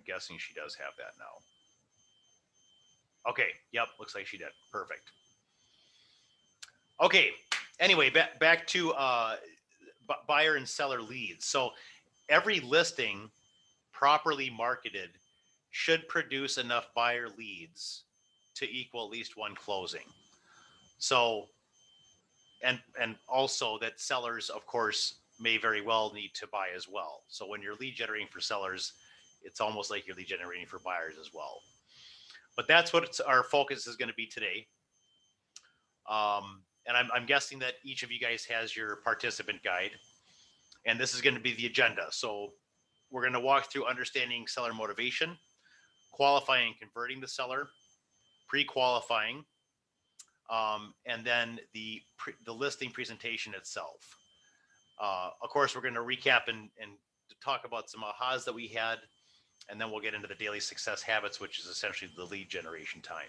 guessing she does have that now. Okay, yep, looks like she did. Perfect. Okay, anyway, back to buyer and seller leads. So every listing properly marketed should produce enough buyer leads to equal at least one closing. So, and also that sellers, of course, may very well need to buy as well. So when you're lead generating for sellers, it's almost like you're lead generating for buyers as well. But that's what our focus is going to be today. And I'm guessing that each of you guys has your participant guide, and this is going to be the agenda. So we're going to walk through understanding seller motivation, qualifying and converting the seller, pre-qualifying, and then the listing presentation itself. Of course, we're going to recap and talk about some ahas that we had, and then we'll get into the daily success habits, which is essentially the lead generation time.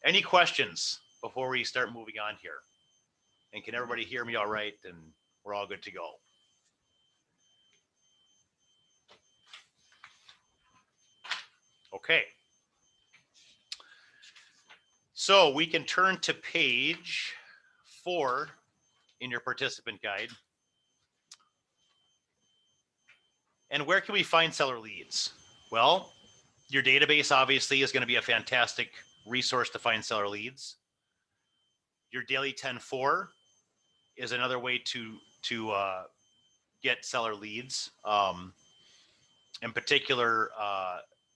Any questions before we start moving on here? And can everybody hear me all right? And we're all good to go. Okay. So we can turn to page 4 in your participant guide. And where can we find seller leads? Well, your database obviously is going to be a fantastic resource to find seller leads. Your daily 10-4 is another way to get seller leads. In particular,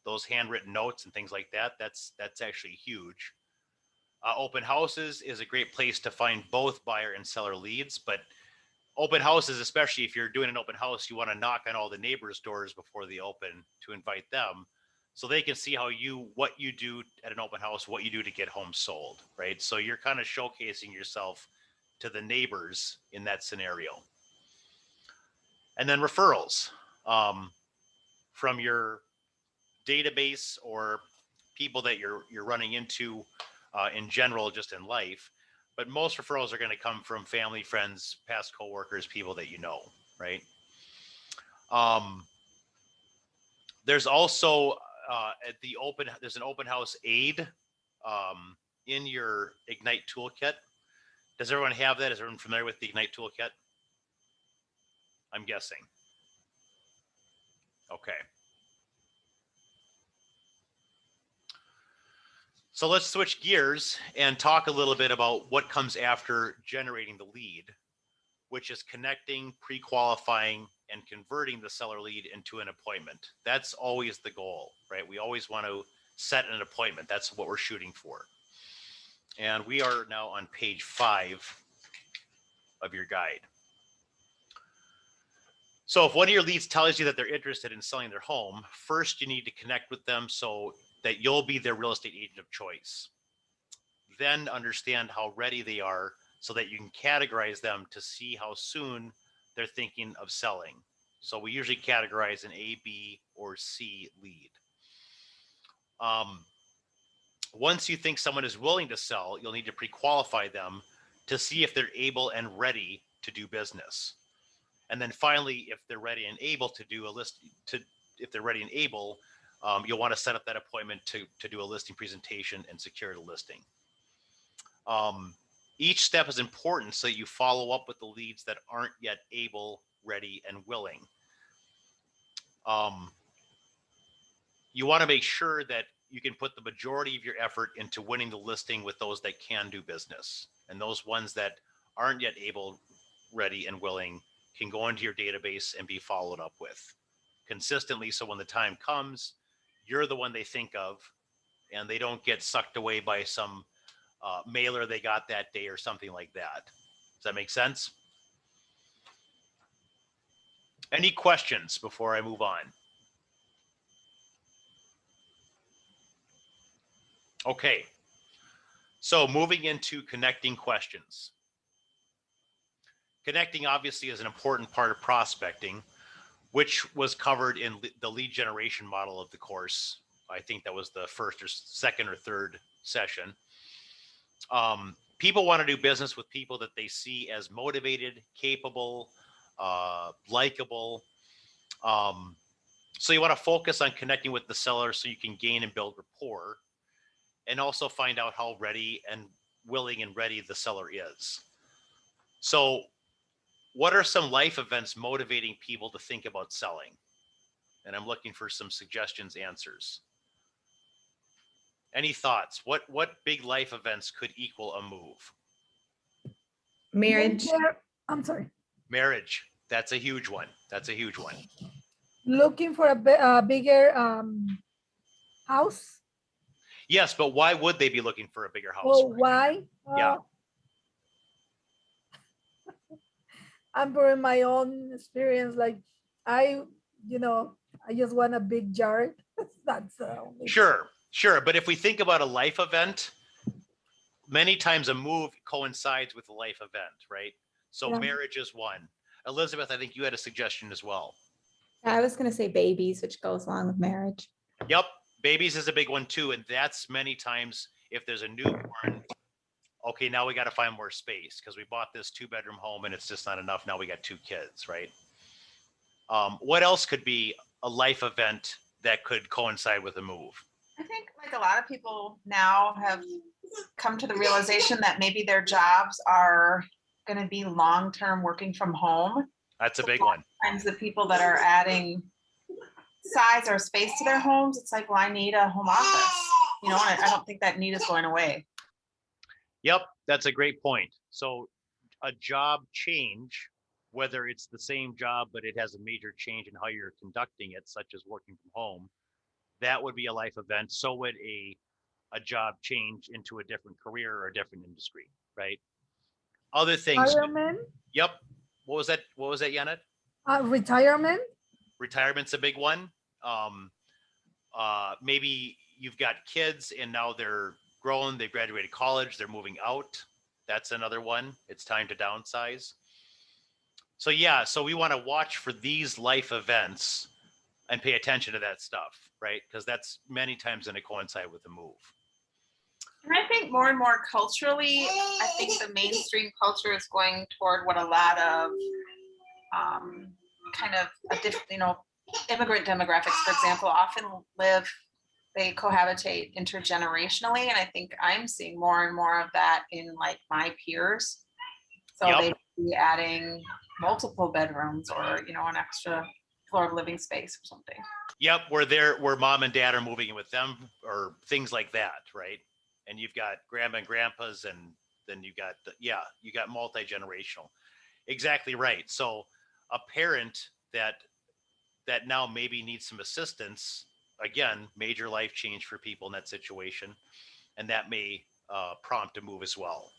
those handwritten notes and things like that. That's actually huge. Open houses is a great place to find both buyer and seller leads, but open houses, especially if you're doing an open house, you want to knock on all the neighbors' doors before they open to invite them, so they can see what you do at an open house, what you do to get homes sold, right? So you're kind of showcasing yourself to the neighbors in that scenario. And then referrals from your database or people that you're running into in general, just in life. But most referrals are going to come from family, friends, past coworkers, people that you know, right? There's also there's an open house aid in your Ignite toolkit. Does everyone have that? Is everyone familiar with the Ignite toolkit? I'm guessing. Okay. So let's switch gears and talk a little bit about what comes after generating the lead, which is connecting, pre-qualifying, and converting the seller lead into an appointment. That's always the goal, right? We always want to set an appointment. That's what we're shooting for. And we are now on page 5 of your guide. So if one of your leads tells you that they're interested in selling their home, first you need to connect with them so that you'll be their real estate agent of choice. Then understand how ready they are so that you can categorize them to see how soon they're thinking of selling. So we usually categorize an A, B, or C lead. Once you think someone is willing to sell, you'll need to pre-qualify them to see if they're able and ready to do business. And then finally, if they're ready and able to do if they're ready and able, you'll want to set up that appointment to do a listing presentation and secure the listing. Each step is important so that you follow up with the leads that aren't yet able, ready, and willing. You want to make sure that you can put the majority of your effort into winning the listing with those that can do business. And those ones that aren't yet able, ready, and willing can go into your database and be followed up with consistently. So when the time comes, you're the one they think of and they don't get sucked away by some mailer they got that day or something like that. Does that make sense? Any questions before I move on? Okay. So moving into connecting questions. Connecting obviously is an important part of prospecting, which was covered in the lead generation model of the course. I think that was the first or second or third session. People want to do business with people that they see as motivated, capable, likable. So you want to focus on connecting with the seller so you can gain and build rapport, and also find out how ready and willing and ready the seller is. So what are some life events motivating people to think about selling? And I'm looking for some suggestions, answers. Any thoughts? What big life events could equal a move? Marriage. I'm sorry. Marriage. That's a huge one. That's a huge one. Looking for a bigger house. Yes, but why would they be looking for a bigger house? Oh, why? Yeah. I'm for my own experience. Like I just want a big yard. That's Sure. But if we think about a life event, many times a move coincides with a life event, right? So Yeah. marriage is one. Elizabeth, I think you had a suggestion as well. I was going to say babies, which goes along with marriage. Yep. Babies is a big one too. And that's many times if there's a newborn, okay, now we got to find more space because we bought this 2-bedroom home and it's just not enough. Now we got 2 kids, right? What else could be a life event that could coincide with a move? I think like a lot of people now have come to the realization that maybe their jobs are going to be long-term working from home. That's a big one. Sometimes the people that are adding size or space to their homes, it's like, well, I need a home office, and I don't think that need is going away. Yep, that's a great point. So a job change, whether it's the same job, but it has a major change in how you're conducting it, such as working from home, that would be a life event. So would a job change into a different career or a different industry, right? Other things. retirement. Yep. What was that, Janet? Retirement. Retirement's a big one. Maybe you've got kids and now they're grown, they've graduated college, they're moving out. That's another one. It's time to downsize. So yeah, so we want to watch for these life events and pay attention to that stuff, right? Because that's many times going to coincide with the move. And I think more and more culturally, I think the mainstream culture is going toward what a lot of kind of immigrant demographics, for example, often they cohabitate intergenerationally. And I think I'm seeing more and more of that in like my peers. So Yep. They be adding multiple bedrooms or, an extra floor of living space or something. Yep, where mom and dad are moving in with them or things like that, right? And you've got grandma and grandpas, and then you got multi-generational. Exactly right. So a parent that now maybe needs some assistance, again, major life change for people in that situation, and that may prompt a move as well.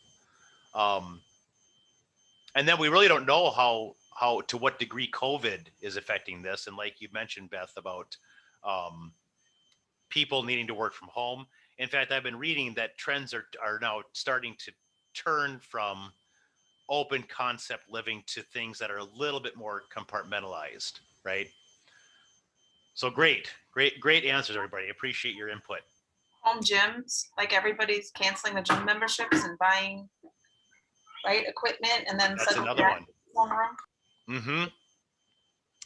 And then we really don't know how to what degree COVID is affecting this. And like you mentioned, Beth, about people needing to work from home. In fact, I've been reading that trends are now starting to turn from open concept living to things that are a little bit more compartmentalized, right? So great answers, everybody. Appreciate your input. Home gyms, like everybody's canceling the gym memberships and buying equipment, and then That's another one. Mm-hmm.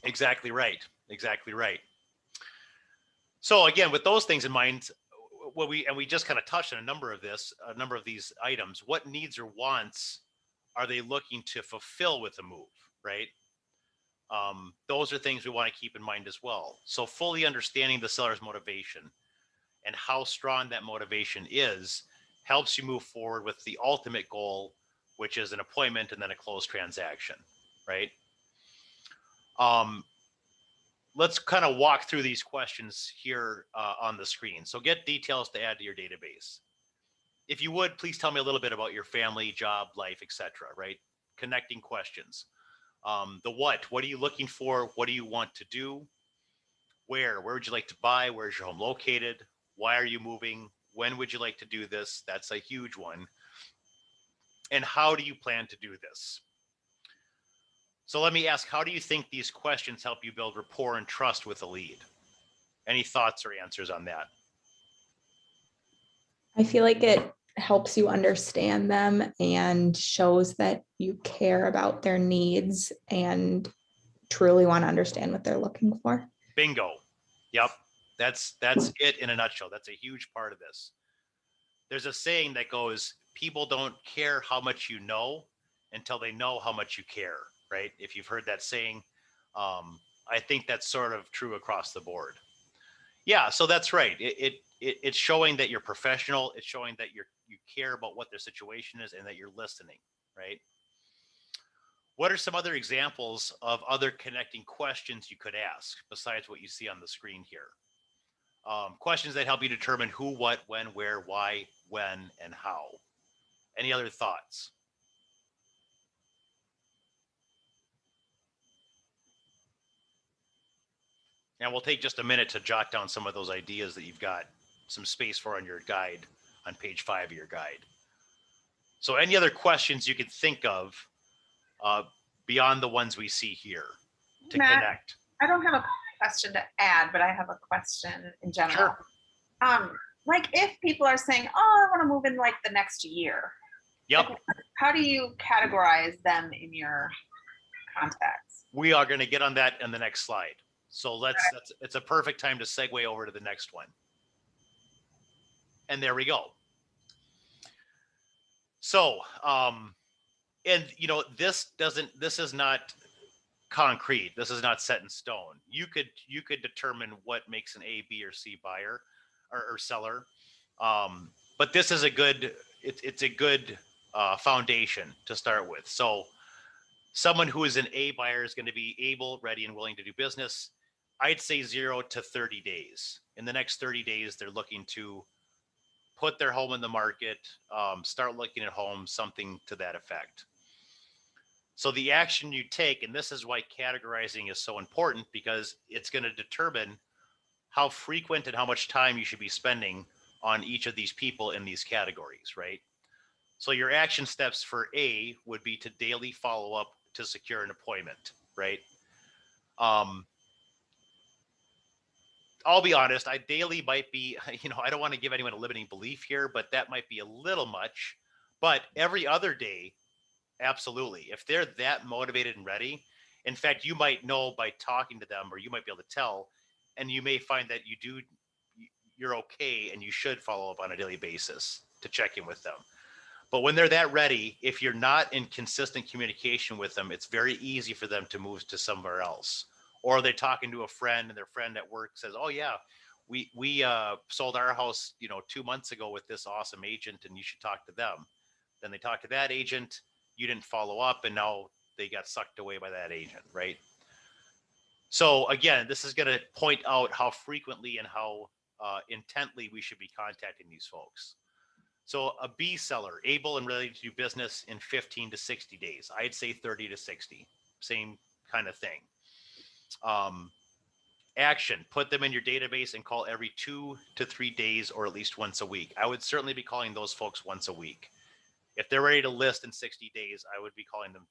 Exactly right. So again, with those things in mind, we just kind of touched on a number of these items. What needs or wants are they looking to fulfill with the move, right? Those are things we want to keep in mind as well. So fully understanding the seller's motivation and how strong that motivation is helps you move forward with the ultimate goal, which is an appointment and then a closed transaction, right? Let's kind of walk through these questions here on the screen. So get details to add to your database. If you would, please tell me a little bit about your family, job, life, etc., right? Connecting questions. The what are you looking for? What do you want to do? Where would you like to buy? Where's your home located? Why are you moving? When would you like to do this? That's a huge one. And how do you plan to do this? So let me ask, how do you think these questions help you build rapport and trust with a lead? Any thoughts or answers on that? I feel like it helps you understand them and shows that you care about their needs and truly want to understand what they're looking for. Bingo. Yep. That's it in a nutshell. That's a huge part of this. There's a saying that goes, people don't care how much you know until they know how much you care, right? If you've heard that saying, I think that's sort of true across the board. Yeah, so that's right. It's showing that you're professional. It's showing that you care about what their situation is and that you're listening, right? What are some other examples of other connecting questions you could ask besides what you see on the screen here? Questions that help you determine who, what, when, where, why, when, and how. Any other thoughts? And we'll take just a minute to jot down some of those ideas that you've got some space for on your guide on page 5 of your guide. So any other questions you could think of beyond the ones we see here to Matt, connect? I don't have a question to add, but I have a question in general. Sure. Like if people are saying, oh, I want to move in like the next year. Yep. Like, how do you categorize them in your contacts? We are going to get on that in the next slide. So it's a perfect time to segue over to the next one. And there we go. So, and you know, this is not concrete. This is not set in stone. You could determine what makes an A, B, or C buyer or seller. But this is a good, it's a good foundation to start with. So someone who is an A buyer is going to be able, ready, and willing to do business. I'd say 0 to 30 days. In the next 30 days, they're looking to put their home in the market, start looking at homes, something to that effect. So the action you take, and this is why categorizing is so important, because it's going to determine how frequent and how much time you should be spending on each of these people in these categories, right? So your action steps for A would be to daily follow up to secure an appointment, right? I'll be honest, daily might be, you know, I don't want to give anyone a limiting belief here, but that might be a little much. But every other day, absolutely. If they're that motivated and ready, in fact, you might know by talking to them, or you might be able to tell, and you may find that you're okay and you should follow up on a daily basis to check in with them. But when they're that ready, if you're not in consistent communication with them, it's very easy for them to move to somewhere else. Or they're talking to a friend and their friend at work says, oh yeah, we sold our house, you know, 2 months ago with this awesome agent and you should talk to them. Then they talk to that agent, you didn't follow up, and now they got sucked away by that agent, right? So again, this is going to point out how frequently and how intently we should be contacting these folks. So a B seller, able and ready to do business in 15 to 60 days. I'd say 30 to 60, same kind of thing. Action, put them in your database and call every 2 to 3 days or at least once a week. I would certainly be calling those folks once a week. If they're ready to list in 60 days, I would be calling them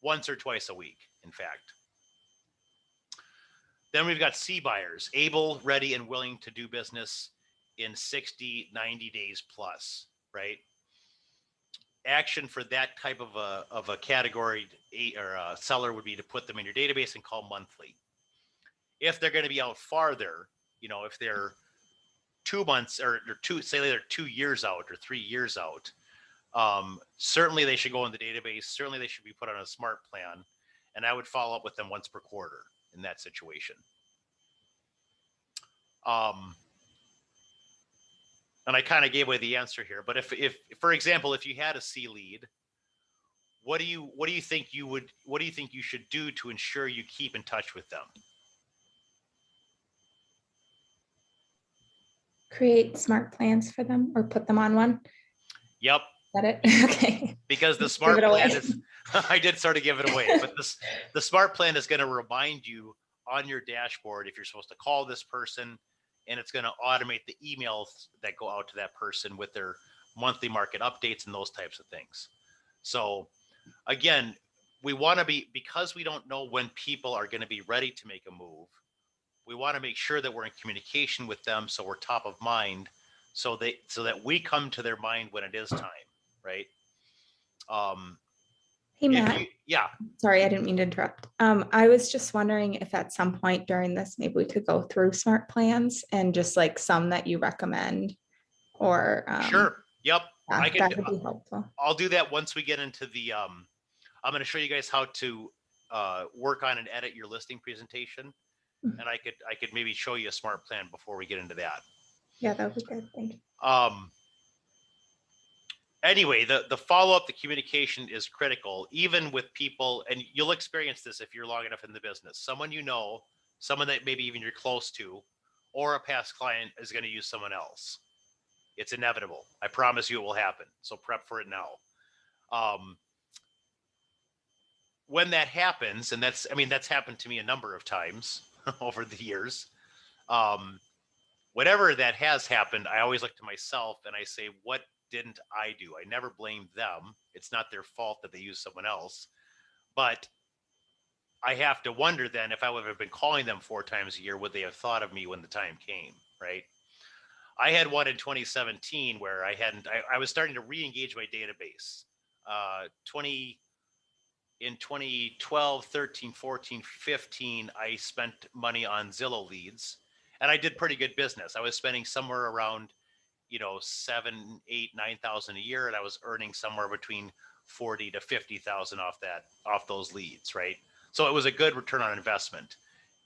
once or twice a week, in fact. Then we've got C buyers, able, ready, and willing to do business in 60, 90 days plus, right? Action for that type of a category or a seller would be to put them in your database and call monthly. If they're going to be out farther, you know, if they're 2 months or say they're 2 years out or 3 years out, certainly they should go in the database. Certainly they should be put on a smart plan, and I would follow up with them once per quarter in that situation. And I kind of gave away the answer here, but if for example, if you had a C lead, what do you think you should do to ensure you keep in touch with them? Create smart plans for them or put them on one. Yep. Is that it? Okay. Because the smart plan away. is, I did sort of give it away, but the smart plan is going to remind you on your dashboard if you're supposed to call this person, and it's going to automate the emails that go out to that person with their monthly market updates and those types of things. So again, we want to be, because we don't know when people are going to be ready to make a move, we want to make sure that we're in communication with them so we're top of mind, so that we come to their mind when it is time, right? Hey, If Matt. yeah, Sorry, I didn't mean to interrupt. I was just wondering if at some point during this, maybe we could go through smart plans and just like some that you recommend or sure. Yep. yeah, I could, that would be helpful. I'll do that once we get into the, I'm going to show you guys how to work on and edit your listing presentation. Mhm. And I could maybe show you a smart plan before we get into that. Yeah, that would be good. Thank you. Anyway, the follow-up, the communication is critical, even with people, and you'll experience this if you're long enough in the business. Someone you know, someone that maybe even you're close to, or a past client is going to use someone else. It's inevitable. I promise you it will happen. So prep for it now. When that happens, and that's happened to me a number of times over the years. Whatever that has happened, I always look to myself and I say, what didn't I do? I never blame them. It's not their fault that they use someone else. But I have to wonder then, if I would have been calling them 4 times a year, would they have thought of me when the time came, right? I had one in 2017 where I was starting to re-engage my database. 2012, 13, 14, 15, I spent money on Zillow leads, and I did pretty good business. I was spending somewhere around, 7, 8, 9,000 a year, and I was earning somewhere between 40 to 50,000 off those leads, right? So it was a good return on investment.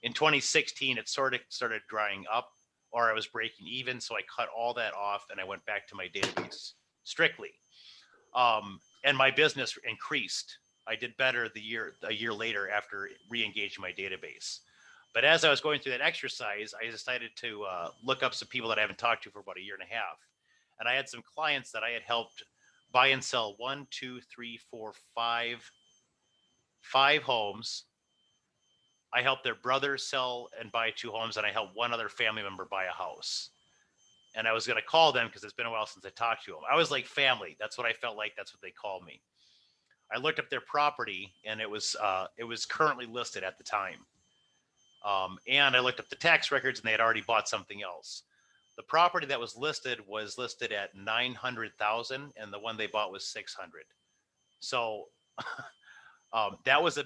In 2016, it sort of started drying up, or I was breaking even, so I cut all that off and I went back to my database strictly. And my business increased. I did better a year later after re-engaging my database. But as I was going through that exercise, I decided to look up some people that I haven't talked to for about a year and a half. And I had some clients that I had helped buy and sell 5 homes. I helped their brother sell and buy 2 homes, and I helped one other family member buy a house. And I was going to call them because it's been a while since I talked to them. I was like family. That's what I felt like. That's what they called me. I looked up their property, and it was currently listed at the time. And I looked up the tax records, and they had already bought something else. The property that was listed at 900,000, and the one they bought was 600. So that was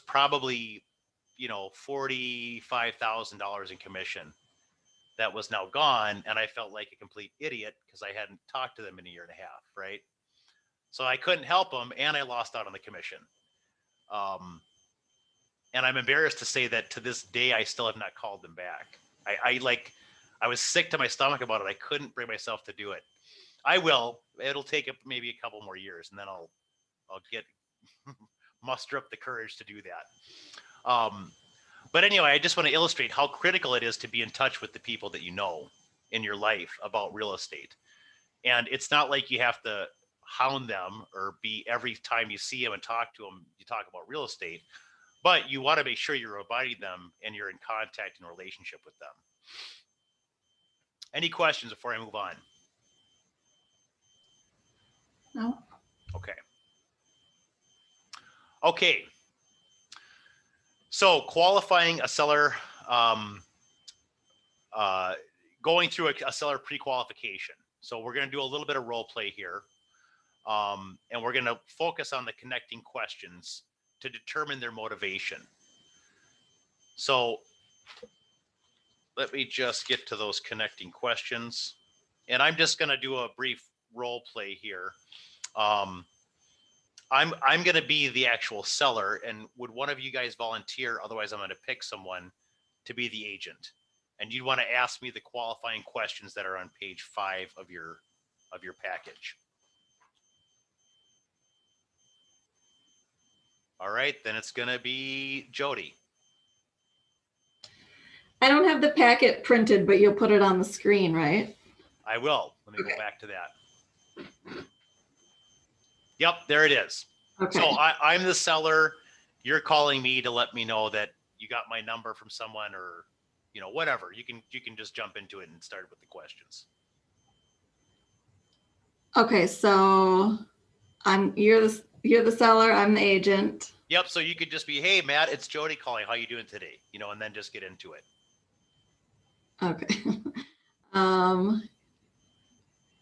probably $45,000 in commission that was now gone, and I felt like a complete idiot because I hadn't talked to them in a year and a half, right? So I couldn't help them, and I lost out on the commission. And I'm embarrassed to say that to this day, I still have not called them back. I was sick to my stomach about it. I couldn't bring myself to do it. I will. It'll take maybe a couple more years, and then I'll get muster up the courage to do that. But anyway, I just want to illustrate how critical it is to be in touch with the people that you know in your life about real estate. And it's not like you have to hound them or be every time you see them and talk to them, you talk about real estate, but you want to make sure you're abiding them and you're in contact and relationship with them. Any questions before I move on? No. Okay. So qualifying a seller, going through a seller pre-qualification. So we're going to do a little bit of role play here. And we're going to focus on the connecting questions to determine their motivation. So let me just get to those connecting questions. And I'm just going to do a brief role play here. I'm going to be the actual seller, and would one of you guys volunteer? Otherwise, I'm going to pick someone to be the agent. And you'd want to ask me the qualifying questions that are on page 5 of your package. All right, then it's going to be Jody. I don't have the packet printed, but you'll put it on the screen, right? I will. Let me go back to that. Yep, there it is. Okay. So I'm the seller. You're calling me to let me know that you got my number from someone, or whatever. You can just jump into it and start with the questions. Okay, so you're the seller, I'm the agent. Yep. So you could just be, hey, Matt, it's Jody calling. How you doing today? And then just get into it. Okay.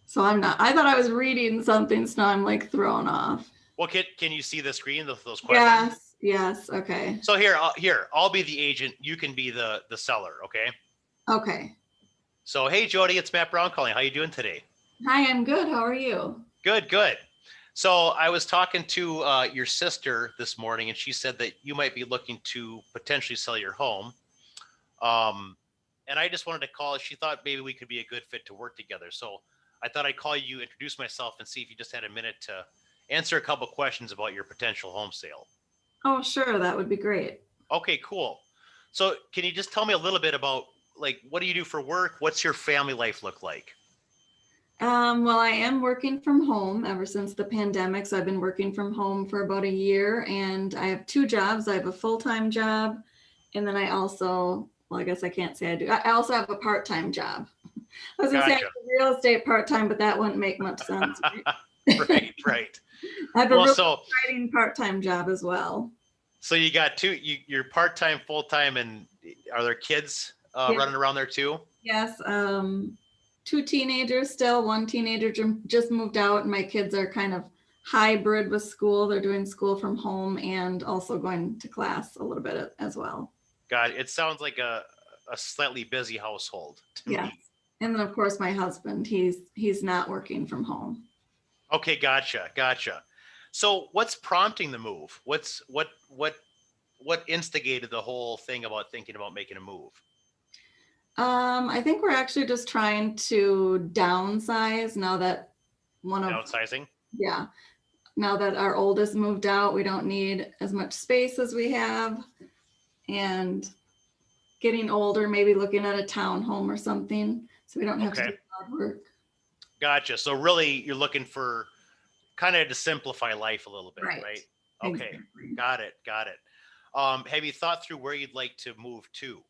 So I thought I was reading something, so now I'm like thrown off. Well, can you see the screen, those questions? Yes, yes, okay, So here, I'll be the agent. You can be the seller. Okay. okay. So, hey, Jody, it's Matt Brown calling. How you doing today? Hi, I'm good. How are you? Good, good. So I was talking to your sister this morning, and she said that you might be looking to potentially sell your home. And I just wanted to call. She thought maybe we could be a good fit to work together. So I thought I'd call you, introduce myself, and see if you just had a minute to answer a couple questions about your potential home sale. Oh, sure, that would be great. Okay, cool. So can you just tell me a little bit about like what do you do for work? What's your family life look like? Well, I am working from home ever since the pandemic. So I've been working from home for about a year, and I have two jobs. I have a full-time job, and then I also, well, I guess I can't say I do. I also have a part-time job. I was gonna say I Gotcha. do real estate part-time, but that wouldn't make much sense. Right, right. I have a Well, really so exciting part-time job as well. so you got two, you're part-time, full-time, and are there kids Yeah. running around there too? Yes, two teenagers still. One teenager just moved out, and my kids are kind of hybrid with school. They're doing school from home and also going to class a little bit as well. God, it sounds like a slightly busy household to Yeah. me. And then of course my husband, he's not working from home. Okay, gotcha, gotcha. So what's prompting the move? What instigated the whole thing about thinking about making a move? I think we're actually just trying to downsize now that Downsizing? yeah, now that our oldest moved out, we don't need as much space as we have. And getting older, maybe looking at a townhome or something, so we don't have to Okay. do hard work. Gotcha. So really you're looking for kind of to simplify life a little bit, Right. right? Okay. Exactly. Got it. Got it. Have you thought through where you'd like to move to?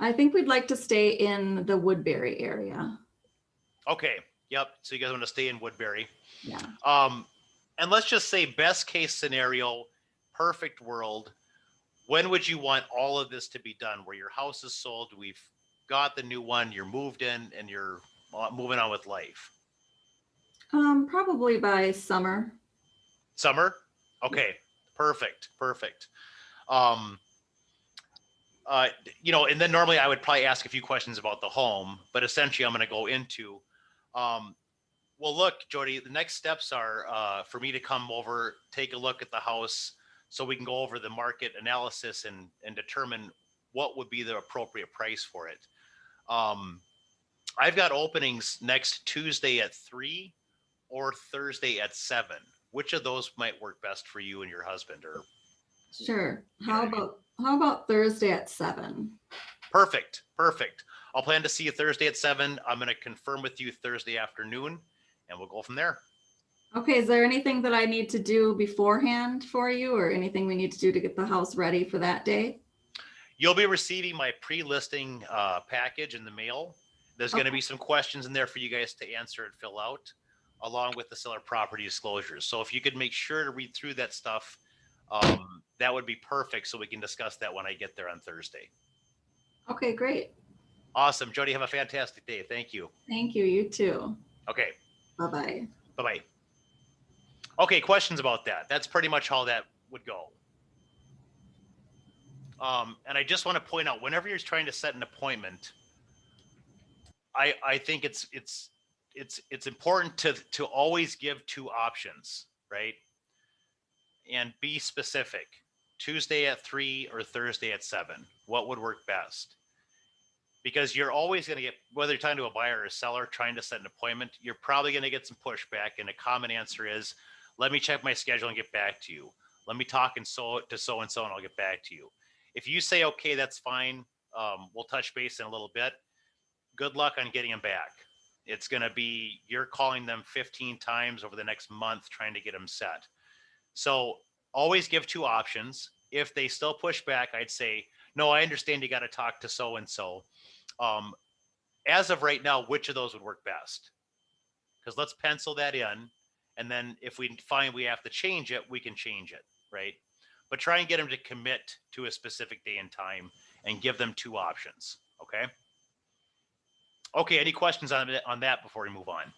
I think we'd like to stay in the Woodbury area. Okay. Yep. So you guys want to stay in Woodbury. Yeah. And let's just say best case scenario, perfect world. When would you want all of this to be done? Where your house is sold, we've got the new one, you're moved in, and you're moving on with life. Probably by summer. Summer? Okay. Perfect. Perfect. Um, and then normally I would probably ask a few questions about the home, but essentially I'm going to go into, well, look, Jody, the next steps are for me to come over, take a look at the house so we can go over the market analysis and determine what would be the appropriate price for it. I've got openings next Tuesday at 3 or Thursday at 7. Which of those might work best for you and your husband? Or Sure. How about Thursday at 7? perfect, perfect. I'll plan to see you Thursday at 7. I'm going to confirm with you Thursday afternoon, and we'll go from there. Okay, is there anything that I need to do beforehand for you, or anything we need to do to get the house ready for that day? You'll be receiving my pre-listing package in the mail. There's going to be some questions in there for you guys to answer and fill out, along with the seller property disclosures. So if you could make sure to read through that stuff, that would be perfect. So we can discuss that when I get there on Thursday. Okay, great. Awesome. Jody, have a fantastic day. Thank you. Thank you. You too. Okay. Bye-bye. Bye-bye. Okay, questions about that. That's pretty much how that would go. And I just want to point out, whenever you're trying to set an appointment, I think it's important to always give two options, right? And be specific. Tuesday at 3 or Thursday at 7. What would work best? Because you're always going to get, whether you're talking to a buyer or a seller trying to set an appointment, you're probably going to get some pushback. And a common answer is, let me check my schedule and get back to you. Let me talk to so and so and I'll get back to you. If you say, okay, that's fine, we'll touch base in a little bit. Good luck on getting them back. It's going to be, you're calling them 15 times over the next month trying to get them set. So always give two options. If they still push back, I'd say, no, I understand you got to talk to so and so. As of right now, which of those would work best? Because let's pencil that in. And then if we find we have to change it, we can change it, right? But try and get them to commit to a specific day and time and give them two options, okay? Okay, any questions on that before we move on?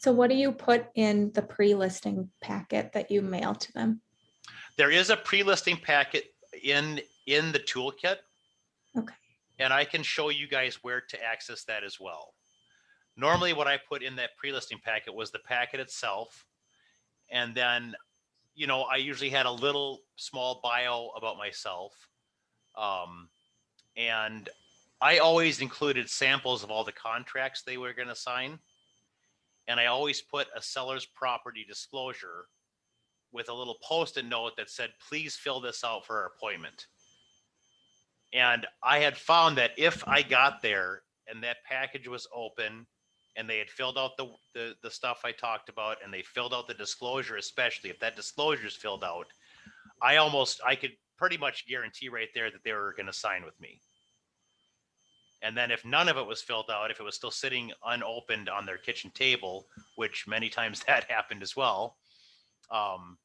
So what do you put in the pre-listing packet that you mail to them? There is a pre-listing packet in the toolkit. Okay. And I can show you guys where to access that as well. Normally what I put in that pre-listing packet was the packet itself. And then, you know, I usually had a little small bio about myself. And I always included samples of all the contracts they were going to sign. And I always put a seller's property disclosure with a little post-it note that said, please fill this out for our appointment. And I had found that if I got there and that package was open and they had filled out the stuff I talked about and they filled out the disclosure, especially if that disclosure is filled out, I could pretty much guarantee right there that they were going to sign with me. And then if none of it was filled out, if it was still sitting unopened on their kitchen table, which many times that happened as well, I'm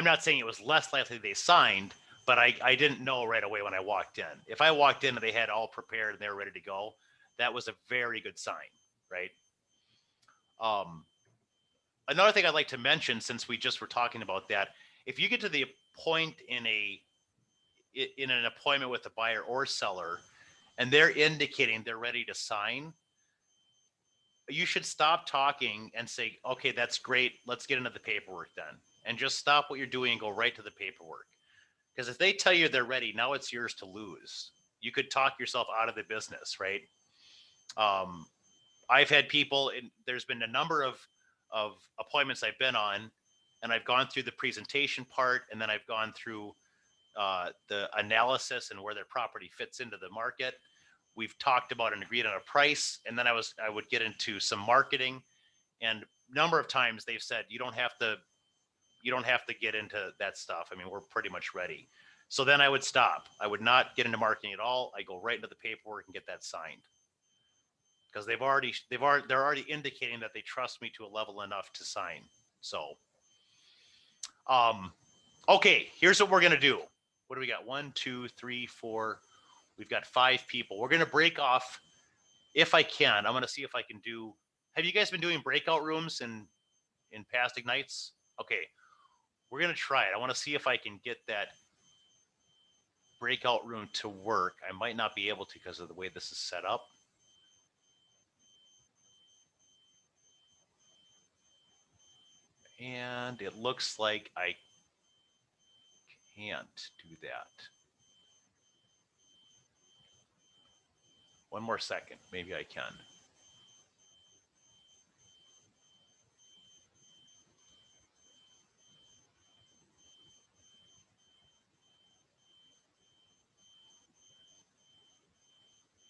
not saying it was less likely they signed, but I didn't know right away when I walked in. If I walked in and they had all prepared and they were ready to go, that was a very good sign, right? Another thing I'd like to mention, since we just were talking about that, if you get to the point in an appointment with the buyer or seller, and they're indicating they're ready to sign, you should stop talking and say, okay, that's great. Let's get into the paperwork then. And just stop what you're doing and go right to the paperwork. Because if they tell you they're ready, now it's yours to lose. You could talk yourself out of the business, right? I've had people, there's been a number of appointments I've been on, and I've gone through the presentation part, and then I've gone through the analysis and where their property fits into the market. We've talked about and agreed on a price, and then I would get into some marketing, and a number of times they've said, you don't have to get into that stuff. I mean, we're pretty much ready. So then I would stop. I would not get into marketing at all. I go right into the paperwork and get that signed. Because they're already indicating that they trust me to a level enough to sign. So, okay, here's what we're gonna do. What do we got? 1, 2, 3, 4. We've got 5 people. We're gonna break off. If I can, I'm gonna see if I can do. Have you guys been doing breakout rooms in past Ignites? Okay, we're gonna try it. I want to see if I can get that breakout room to work. I might not be able to because of the way this is set up. And it looks like I can't do that. One more second, maybe I can.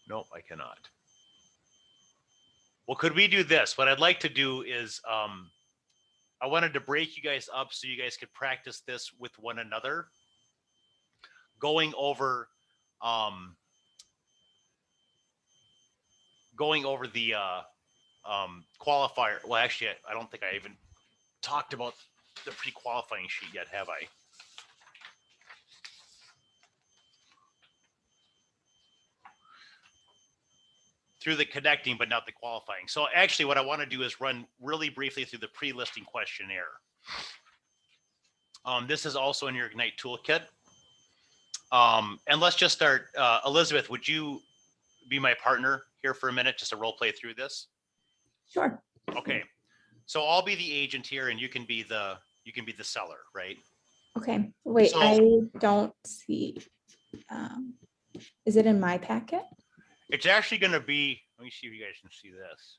Nope, I cannot. Well, could we do this? What I'd like to do is I wanted to break you guys up so you guys could practice this with one another, going over the qualifier. Well, actually, I don't think I even talked about the pre-qualifying sheet yet, have I? Through the connecting, but not the qualifying. So actually what I want to do is run really briefly through the pre-listing questionnaire. This is also in your Ignite toolkit. And let's just start. Elizabeth, would you be my partner here for a minute, just to role play through this? Sure. Okay. So I'll be the agent here and you can be the seller, right? Okay. Wait, So- I don't see. Is it in my packet? It's actually going to be, let me see if you guys can see this.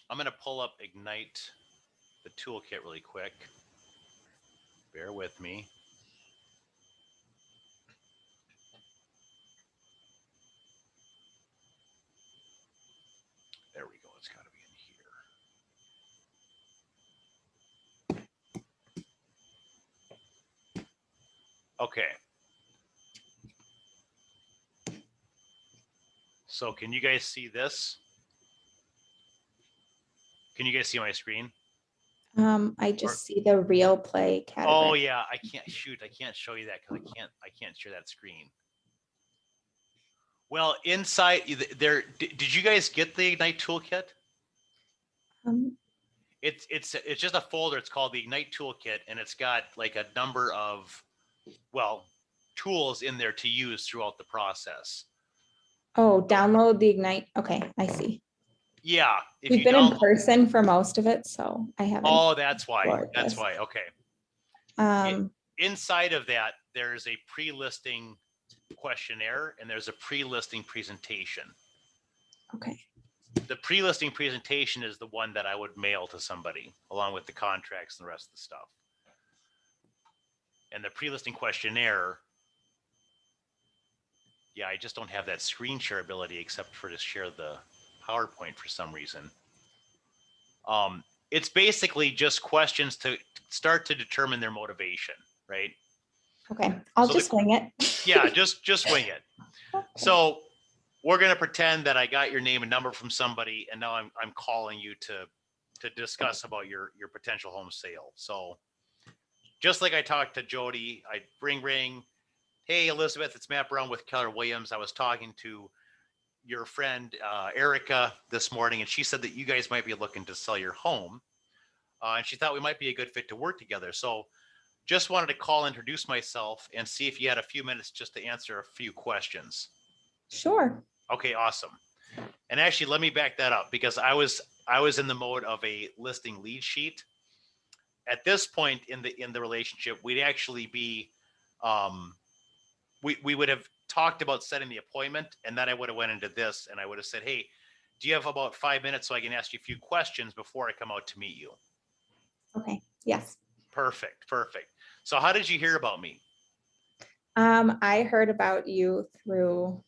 I'm going to pull up Ignite, the toolkit really quick. Bear with me. There we go. It's got to be in here. Okay. So can you guys see this? Can you guys see my screen? I just see the real play category. Oh yeah, I can't shoot. I can't show you that because I can't share that screen. Well, inside there, did you guys get the Ignite toolkit? Um, It's just a folder. It's called the Ignite toolkit, and it's got like a number of, well, tools in there to use throughout the process. oh, download the Ignite. Okay, I see. Yeah, if We've you been in download. person for most of it, so I haven't. Oh, that's why. explored That's this. why. Okay. Um, Inside of that, there's a pre-listing questionnaire and there's a pre-listing presentation. okay, The pre-listing presentation is the one that I would mail to somebody along with the contracts and the rest of the stuff. And the pre-listing questionnaire, yeah, I just don't have that screen share ability except for to share the PowerPoint for some reason. It's basically just questions to start to determine their motivation, right? okay. I'll So the- just wing it. Yeah, just wing it. So we're gonna pretend that I got your name and number from somebody, and now I'm calling you to discuss about your potential home sale. So just like I talked to Jody, I ring. Hey Elizabeth, it's Matt Brown with Keller Williams. I was talking to your friend Erica this morning, and she said that you guys might be looking to sell your home, and she thought we might be a good fit to work together. So just wanted to call, introduce myself, and see if you had a few minutes just to answer a few questions. Sure. Okay, awesome. And actually, let me back that up because I was in the mode of a listing lead sheet. At this point in the relationship, we'd actually be, we would have talked about setting the appointment, and then I would have went into this, and I would have said, hey, do you have about 5 minutes so I can ask you a few questions before I come out to meet you? Okay. Yes. Perfect. So how did you hear about me? I heard about you through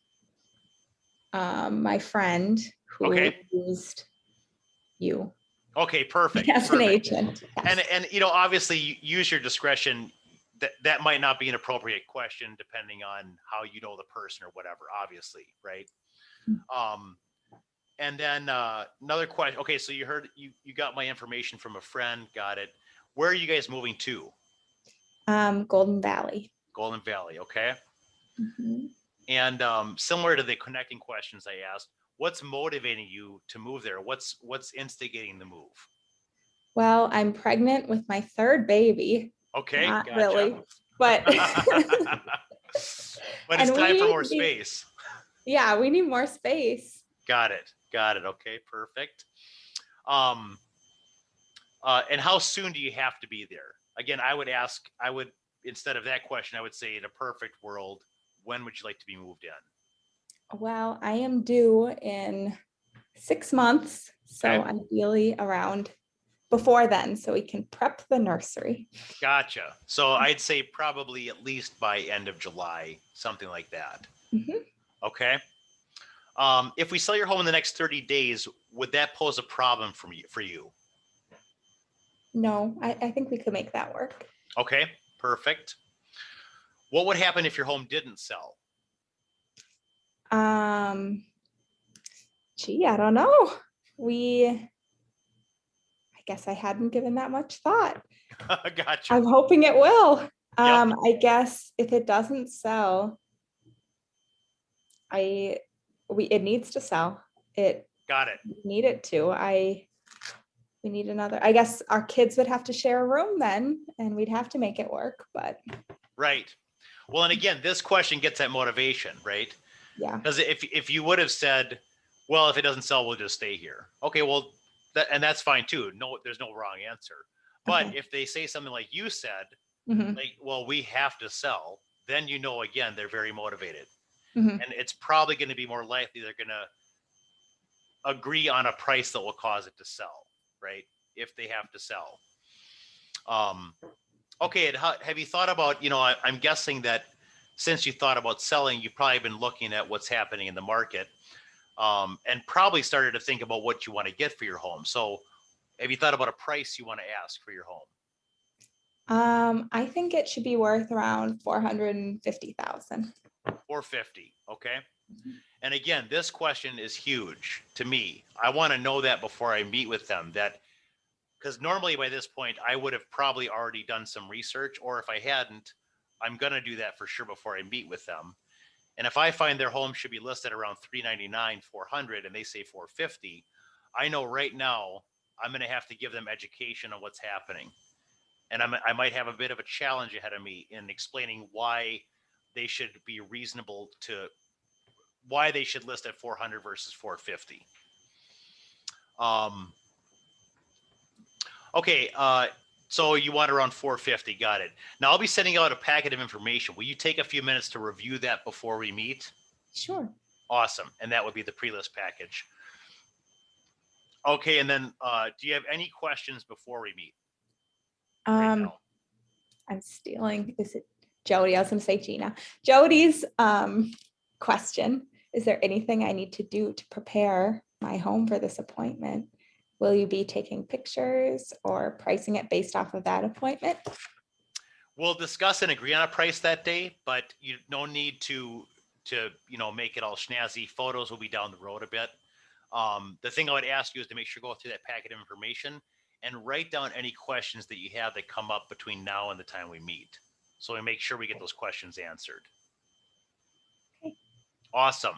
my friend who Okay. used you Okay, perfect. as an Perfect. agent. Yes. And you know, obviously, use your discretion. That might not be an appropriate question depending on how you know the person or whatever. Obviously, right? And then another question. Okay, so you heard you got my information from a friend. Got it. Where are you guys moving to? Golden Valley. Golden Valley. Okay. Mhm. And similar to the connecting questions I asked, what's motivating you to move there? What's instigating the move? Well, I'm pregnant with my third baby. Okay, Not gotcha. really, but But it's And we time for need more to be- space. yeah, we need more space. Got it. Okay, perfect. And how soon do you have to be there? Again, I would instead of that question, I would say in a perfect world, when would you like to be moved in? Well, I am due in 6 months, so Okay. ideally around before then, so we can prep the nursery. Gotcha. So I'd say probably at least by end of July, something like that. Mhm. Okay. If we sell your home in the next 30 days, would that pose a problem for you? No, I think we could make that work. Okay, perfect. What would happen if your home didn't sell? Gee, I don't know. I guess I hadn't given that much thought. Gotcha. I'm hoping it will. I guess if it doesn't sell, it needs to sell. Got it. We need it to. We need another. I guess our kids would have to share a room then, and we'd have to make it work. But Right. Well, and again, this question gets at motivation, right? yeah, Because if you would have said, well, if it doesn't sell, we'll just stay here. Okay, well, that's fine too. No, there's no wrong answer. But Okay. if they say something like you said, Mhm, like, well, we have to sell, then you know, again, they're very motivated. mhm. And it's probably going to be more likely they're going to agree on a price that will cause it to sell, right? If they have to sell. Okay, and have you thought about, I'm guessing that since you thought about selling, you've probably been looking at what's happening in the market, and probably started to think about what you want to get for your home. So have you thought about a price you want to ask for your home? I think it should be worth around 450,000. 450. Okay. Mhm. And again, this question is huge to me. I want to know that before I meet with them, because normally by this point, I would have probably already done some research, or if I hadn't, I'm going to do that for sure before I meet with them. And if I find their home should be listed around 399, 400, and they say 450, I know right now I'm going to have to give them education on what's happening. And I might have a bit of a challenge ahead of me in explaining why they should be reasonable to why they should list at 400 versus 450. Okay. So you want around 450. Got it. Now I'll be sending out a packet of information. Will you take a few minutes to review that before we meet? Sure. Awesome. And that would be the pre-list package. Okay. And then do you have any questions before we meet? Right now? I'm stealing. Is it Jody? I was going to say Gina. Jody's question. Is there anything I need to do to prepare my home for this appointment? Will you be taking pictures or pricing it based off of that appointment? We'll discuss and agree on a price that day, but you no need to make it all snazzy. Photos will be down the road a bit. The thing I would ask you is to make sure go through that packet of information and write down any questions that you have that come up between now and the time we meet. So we make sure we get those questions answered. Okay. Awesome.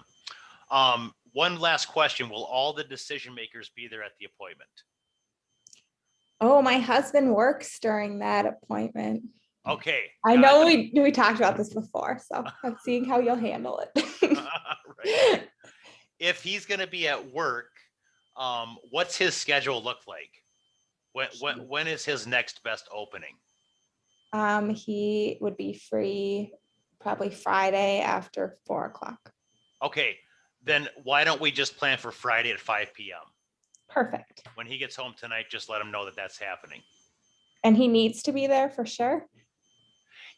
One last question. Will all the decision makers be there at the appointment? Oh, my husband works during that appointment. Okay. I got know it. we talked about this before, so I'm seeing how you'll handle it. Right. If he's going to be at work, what's his schedule look like? When is his next best opening? He would be free probably Friday after 4 o'clock. Okay, then why don't we just plan for Friday at 5 p.m. Perfect. When he gets home tonight, just let him know that that's happening. And he needs to be there for sure.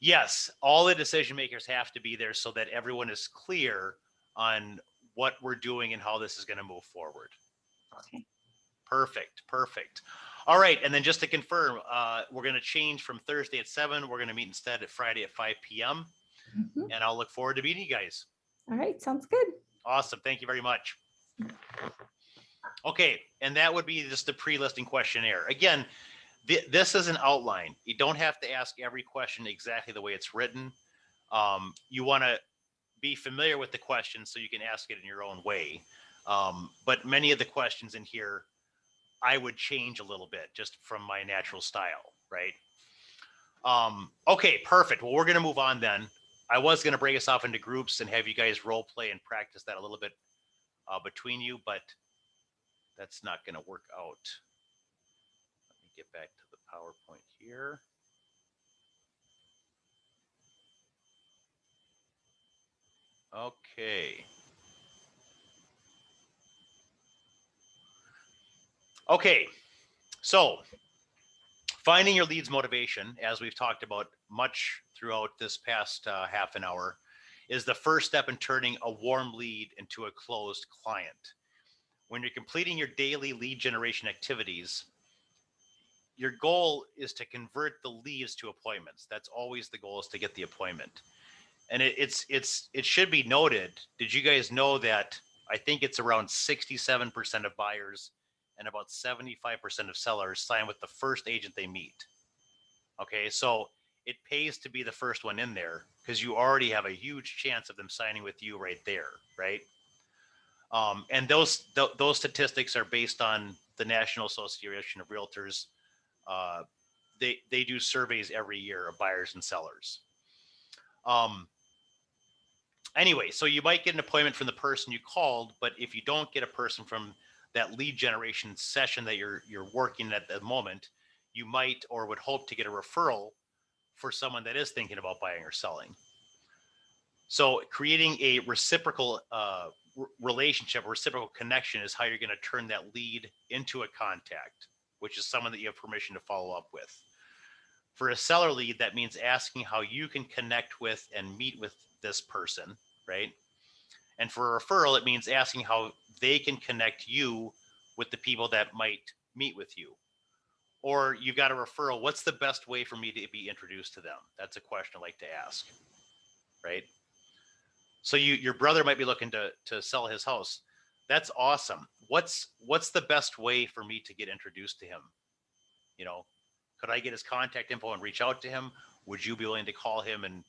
Yes, all the decision makers have to be there so that everyone is clear on what we're doing and how this is going to move forward. Okay. Perfect. All right, and then just to confirm, we're going to change from Thursday at 7. We're going to meet instead at Friday at 5 p.m. Mhm. And I'll look forward to meeting you guys. All right, sounds good. Awesome. Thank you very much. Okay, and that would be just the pre-listing questionnaire. Again, this is an outline. You don't have to ask every question exactly the way it's written. You want to be familiar with the questions so you can ask it in your own way. But many of the questions in here, I would change a little bit just from my natural style, right? Okay, perfect. Well, we're going to move on then. I was going to break us off into groups and have you guys role play and practice that a little bit between you, but that's not going to work out. Let me get back to the PowerPoint here. Okay. Okay, so finding your lead's motivation, as we've talked about much throughout this past half an hour, is the first step in turning a warm lead into a closed client. When you're completing your daily lead generation activities, your goal is to convert the leads to appointments. That's always the goal, is to get the appointment. And it should be noted, did you guys know that I think it's around 67% of buyers and about 75% of sellers sign with the first agent they meet? Okay, so it pays to be the first one in there because you already have a huge chance of them signing with you right there, right? And those statistics are based on the National Association of Realtors. They do surveys every year of buyers and sellers. Anyway, so you might get an appointment from the person you called, but if you don't get a person from that lead generation session that you're working at the moment, you might or would hope to get a referral for someone that is thinking about buying or selling. So creating a reciprocal relationship, reciprocal connection is how you're going to turn that lead into a contact, which is someone that you have permission to follow up with. For a seller lead, that means asking how you can connect with and meet with this person, right? And for a referral, it means asking how they can connect you with the people that might meet with you. Or you've got a referral, what's the best way for me to be introduced to them? That's a question I like to ask, right? So your brother might be looking to sell his house. That's awesome. What's the best way for me to get introduced to him? Could I get his contact info and reach out to him? Would you be willing to call him and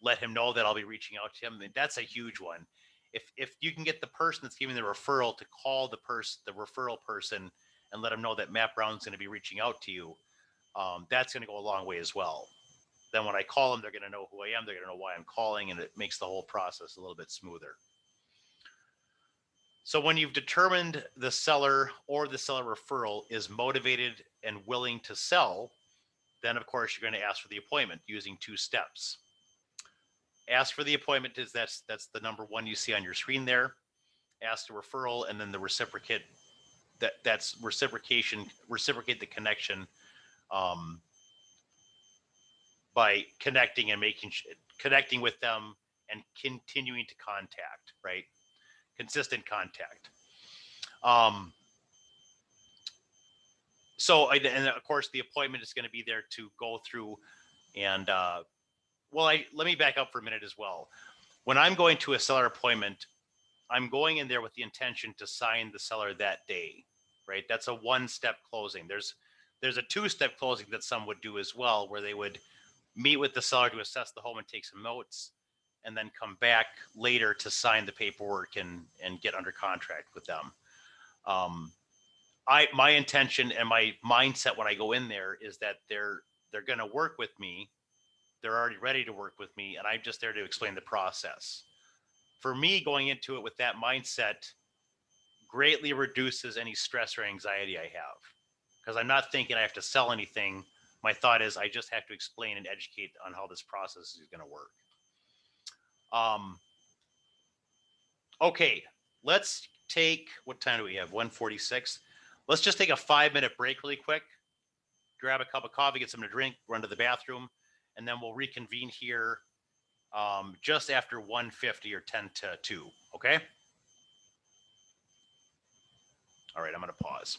let him know that I'll be reaching out to him. That's a huge one. If you can get the person that's giving the referral to call the referral person and let them know that Matt Brown's going to be reaching out to you, that's going to go a long way as well. Then when I call them, they're going to know who I am. They're going to know why I'm calling, and it makes the whole process a little bit smoother. So when you've determined the seller or the seller referral is motivated and willing to sell, then of course you're going to ask for the appointment using 2 steps. Ask for the appointment is that's the number 1 you see on your screen there. Ask the referral, and then the reciprocate. That's reciprocate the connection by connecting and connecting with them and continuing to contact, right? Consistent contact. So, and of course, the appointment is going to be there to go through and, let me back up for a minute as well. When I'm going to a seller appointment, I'm going in there with the intention to sign the seller that day, right? That's a 1-step closing. There's a 2-step closing that some would do as well, where they would meet with the seller to assess the home and take some notes, and then come back later to sign the paperwork and get under contract with them. My intention and my mindset when I go in there is that they're going to work with me. They're already ready to work with me, and I'm just there to explain the process. For me, going into it with that mindset greatly reduces any stress or anxiety I have, because I'm not thinking I have to sell anything. My thought is I just have to explain and educate on how this process is going to work. Okay, let's take, what time do we have? 1:46. Let's just take a 5-minute break really quick, grab a cup of coffee, get something to drink, run to the bathroom, and then we'll reconvene here just after 1:50 or 10 to 2, okay? All right, I'm going to pause.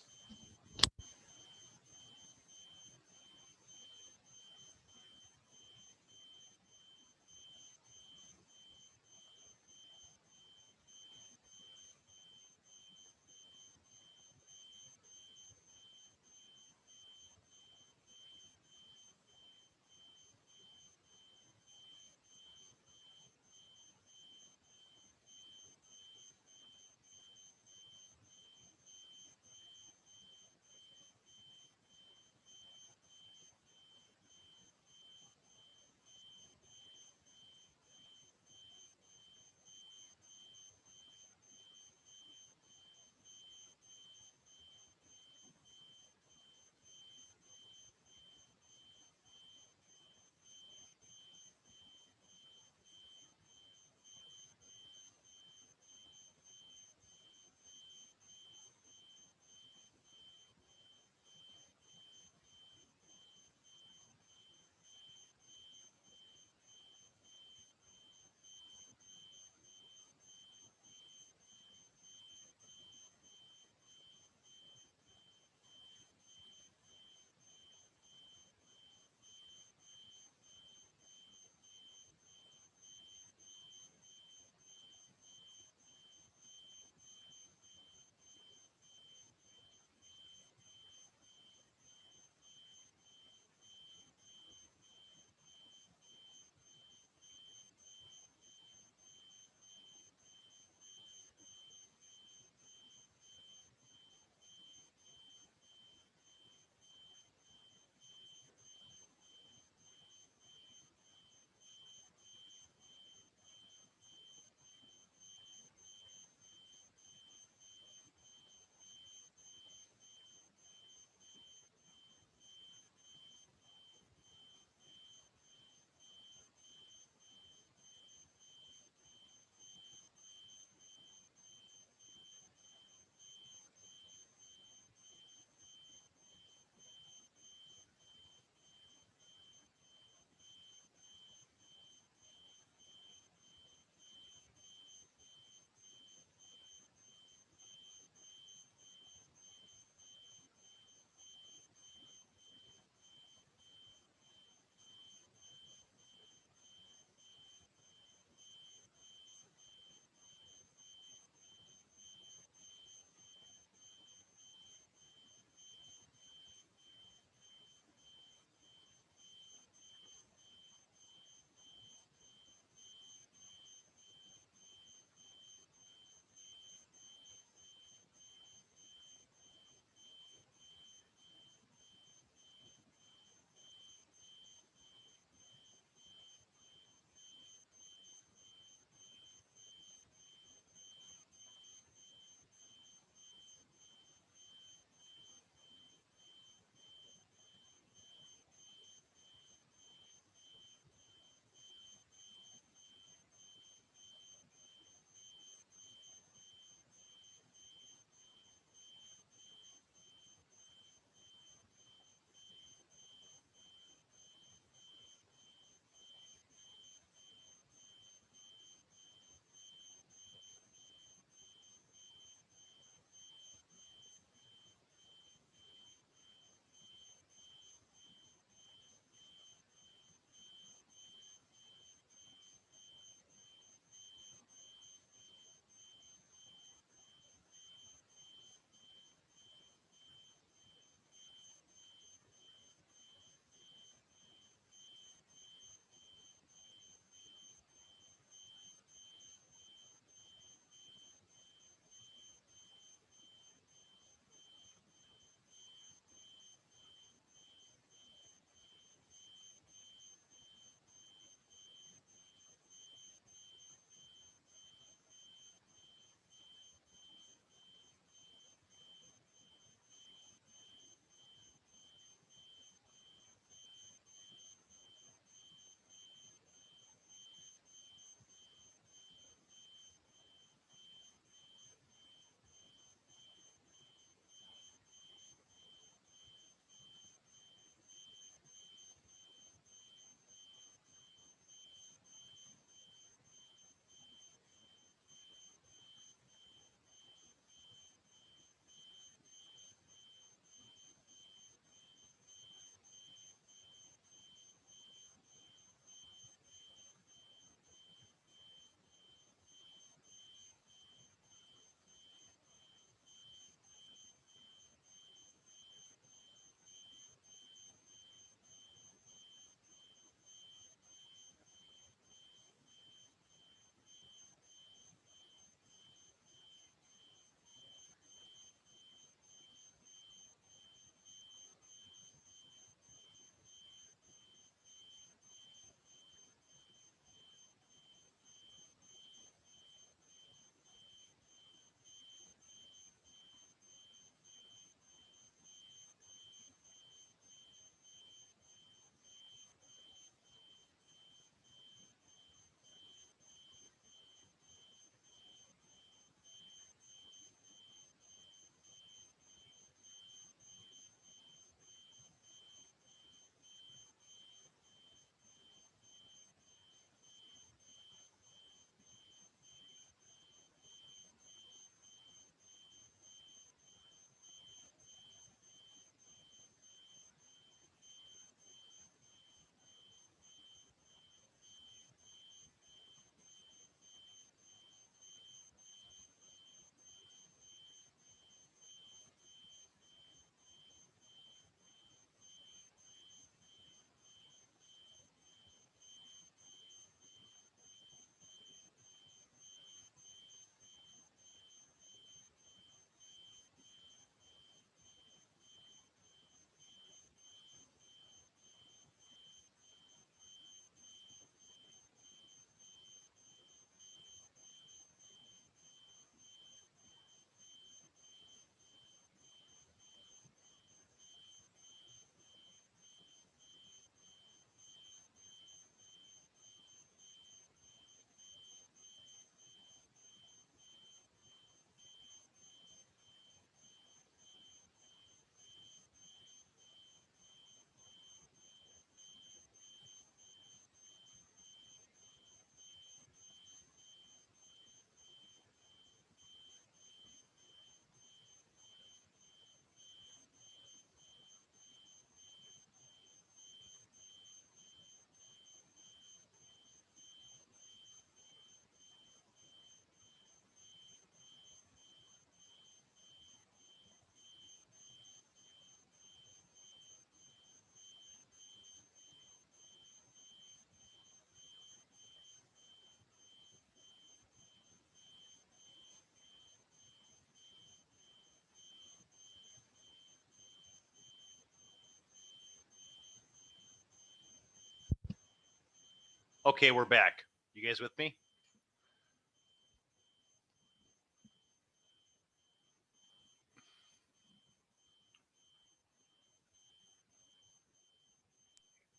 Okay, we're back. You guys with me?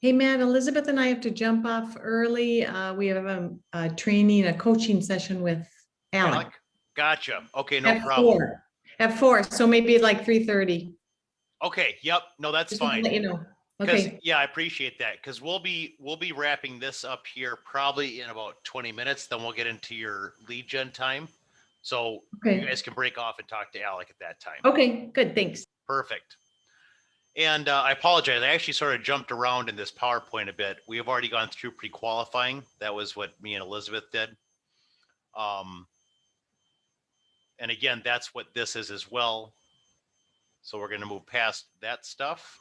Hey, Matt, Elizabeth and I have to jump off early. We have a training, a coaching session with Alec. Alec? Gotcha. Okay, no At problem. 4. At 4, so maybe like 3:30. Okay, yep. No, that's Just want to fine. let you know. Because Okay, yeah, I appreciate that. Because we'll be wrapping this up here probably in about 20 minutes. Then we'll get into your lead gen time. So you okay, guys can break off and talk to Alec at that time. okay, good, thanks. Perfect. And I apologize. I actually sort of jumped around in this PowerPoint a bit. We have already gone through pre-qualifying. That was what me and Elizabeth did. And again, that's what this is as well. So we're going to move past that stuff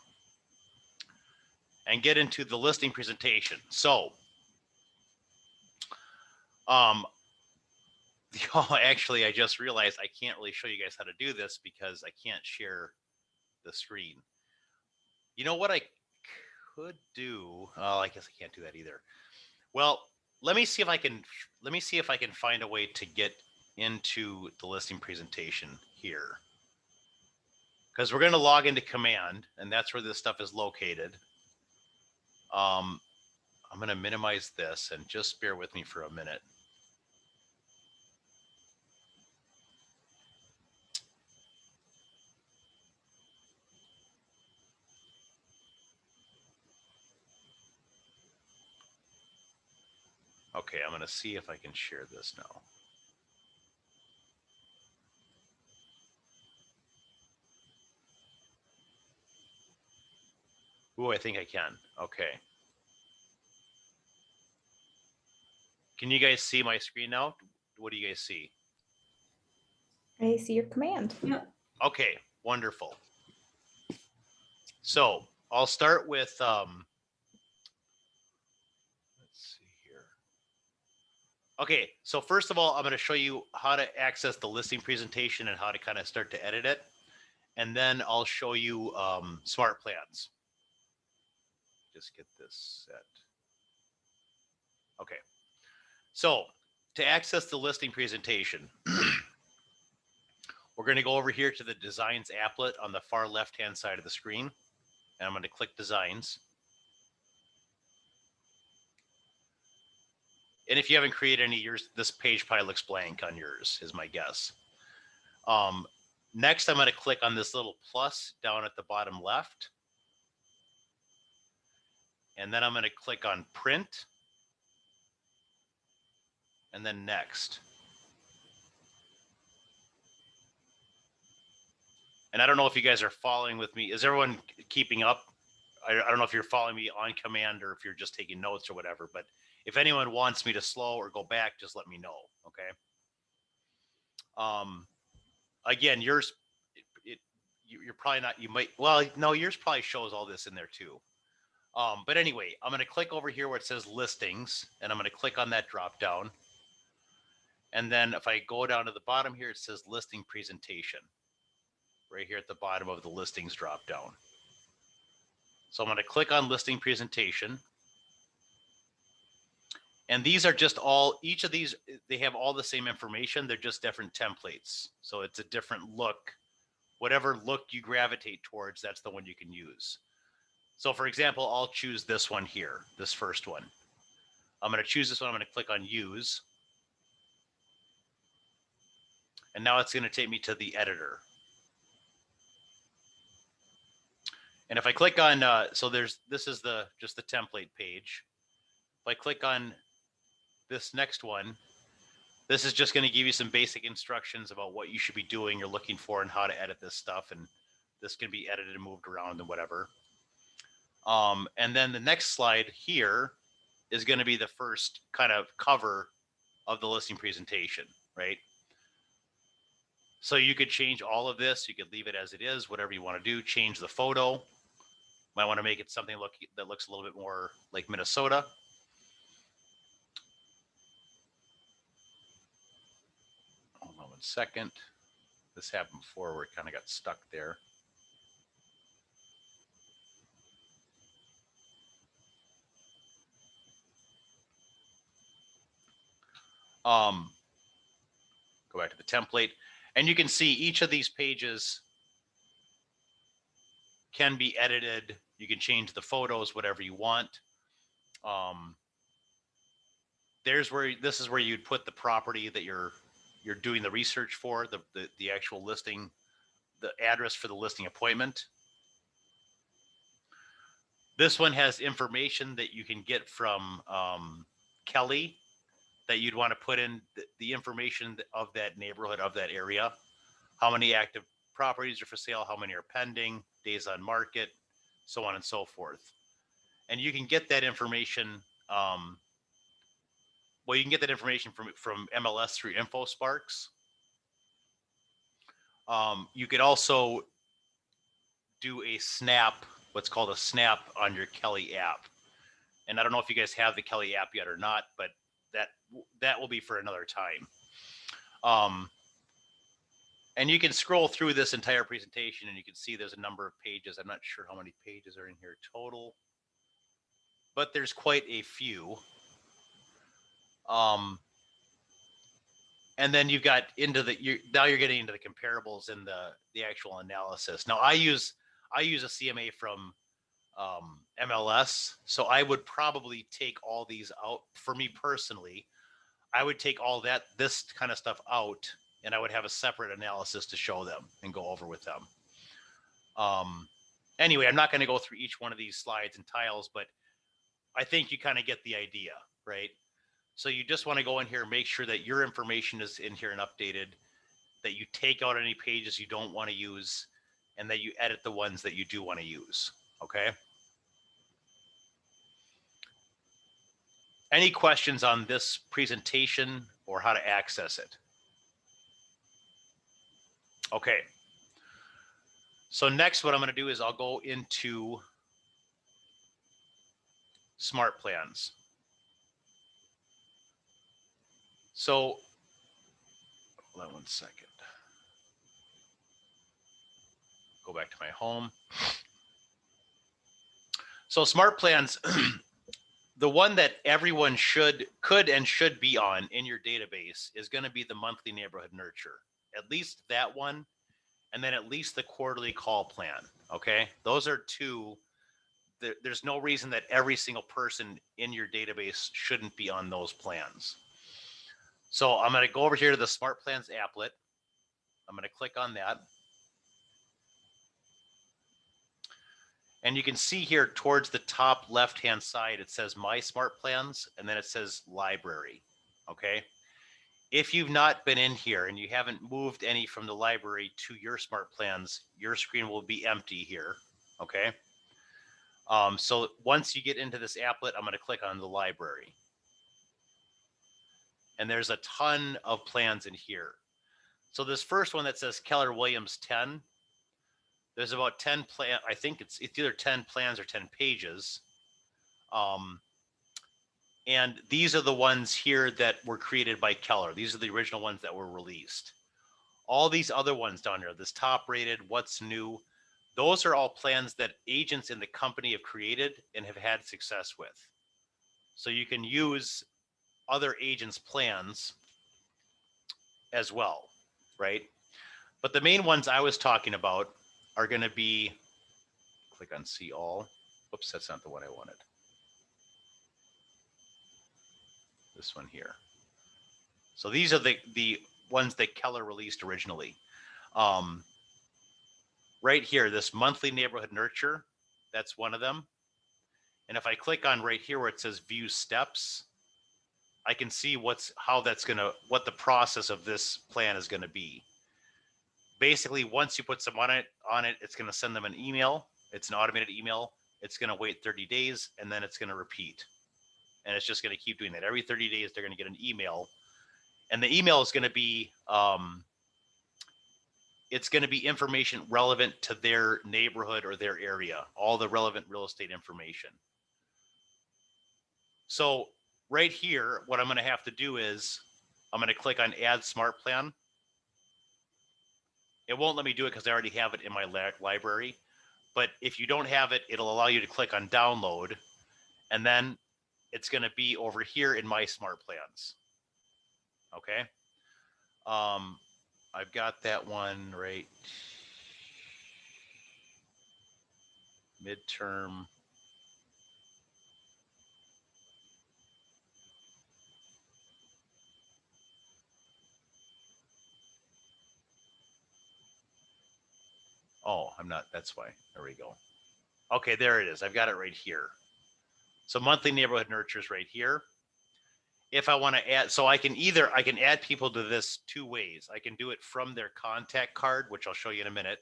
and get into the listing presentation. So, actually, I just realized I can't really show you guys how to do this because I can't share the screen. You know what I could do? Oh, I guess I can't do that either. Well, let me see if I can find a way to get into the listing presentation here. Because we're going to log into Command, and that's where this stuff is located. I'm going to minimize this and just bear with me for a minute. Okay, I'm going to see if I can share this now. Ooh, I think I can. Okay. Can you guys see my screen now? What do you guys see? I see your command. Yep. Okay, wonderful. So I'll start with, let's see here. Okay, so first of all, I'm going to show you how to access the listing presentation and how to kind of start to edit it. And then I'll show you smart plans. Just get this set. Okay, so to access the listing presentation, we're going to go over here to the Designs applet on the far left-hand side of the screen. And I'm going to click Designs. And if you haven't created any of yours, this page probably looks blank on yours, is my guess. Next, I'm going to click on this little plus down at the bottom left. And then I'm going to click on Print. And then Next. And I don't know if you guys are following with me. Is everyone keeping up? I don't know if you're following me on command or if you're just taking notes or whatever, but if anyone wants me to slow or go back, just let me know. Okay. Again, yours, you're probably not, you might, well, no, yours probably shows all this in there too. But anyway, I'm going to click over here where it says listings and I'm going to click on that drop down. And then if I go down to the bottom here, it says listing presentation right here at the bottom of the listings drop down. So I'm going to click on listing presentation. And these are just all, each of these, they have all the same information. They're just different templates. So it's a different look. Whatever look you gravitate towards, that's the one you can use. So for example, I'll choose this one here, this first one. I'm going to choose this one. I'm going to click on use. And now it's going to take me to the editor. And if I click on, so this is just the template page. If I click on this next one, this is just going to give you some basic instructions about what you should be doing, you're looking for, and how to edit this stuff. And this can be edited and moved around and whatever. And then the next slide here is going to be the first kind of cover of the listing presentation, right? So you could change all of this. You could leave it as it is, whatever you want to do. Change the photo. Might want to make it something that looks a little bit more like Minnesota. Hold on 1 second. This happened before where it kind of got stuck there. Go back to the template, and you can see each of these pages can be edited. You can change the photos, whatever you want. This is where you'd put the property that you're doing the research for, the actual listing, the address for the listing appointment. This one has information that you can get from Kelly that you'd want to put in the information of that neighborhood, of that area. How many active properties are for sale, how many are pending, days on market, so on and so forth. And you can get that information. Well, you can get that information from MLS through InfoSparks. You could also do a snap, what's called a snap on your Kelly app. And I don't know if you guys have the Kelly app yet or not, but that will be for another time. And you can scroll through this entire presentation and you can see there's a number of pages. I'm not sure how many pages are in here total, but there's quite a few. And then you've got into now you're getting into the comparables and the actual analysis. Now I use a CMA from MLS, so I would probably take all these out. For me personally, I would take all this kind of stuff out, and I would have a separate analysis to show them and go over with them. Anyway, I'm not going to go through each one of these slides and tiles, but I think you kind of get the idea, right? So you just want to go in here, make sure that your information is in here and updated, that you take out any pages you don't want to use, and that you edit the ones that you do want to use, okay? Any questions on this presentation or how to access it? Okay. So next, what I'm going to do is I'll go into Smart Plans. So, hold on one second. Go back to my home. So Smart Plans, the one that everyone could and should be on in your database is going to be the monthly neighborhood nurture. At least that one, and then at least the quarterly call plan. Okay, those are two. There's no reason that every single person in your database shouldn't be on those plans. So I'm going to go over here to the Smart Plans applet. I'm going to click on that. And you can see here towards the top left-hand side, it says My Smart Plans, and then it says Library, okay? If you've not been in here and you haven't moved any from the library to your Smart Plans, your screen will be empty here, okay? So once you get into this applet, I'm going to click on the library. And there's a ton of plans in here. So this first one that says Keller Williams 10, there's about 10 plan. I think it's either 10 plans or 10 pages. And these are the ones here that were created by Keller. These are the original ones that were released. All these other ones down here, this top rated, what's new, those are all plans that agents in the company have created and have had success with. So you can use other agents' plans as well, right? But the main ones I was talking about are going to be, click on see all. Oops, that's not the one I wanted. This one here. So these are the ones that Keller released originally. Right here, this monthly neighborhood nurture, that's one of them. And if I click on right here where it says view steps, I can see what the process of this plan is going to be. Basically, once you put someone on it, it's going to send them an email. It's an automated email. It's going to wait 30 days and then it's going to repeat. And it's just going to keep doing that. Every 30 days, they're going to get an email. And the email is going to be, it's going to be information relevant to their neighborhood or their area, all the relevant real estate information. So right here, what I'm going to have to do is I'm going to click on Add Smart Plan. It won't let me do it because I already have it in my library. But if you don't have it, it'll allow you to click on Download. And then it's going to be over here in My Smart Plans. Okay. I've got that one right. Midterm. Oh, I'm not, that's why. There we go. Okay, there it is. I've got it right here. So monthly neighborhood nurtures right here. If I want to add, so I can add people to this two ways. I can do it from their contact card, which I'll show you in a minute,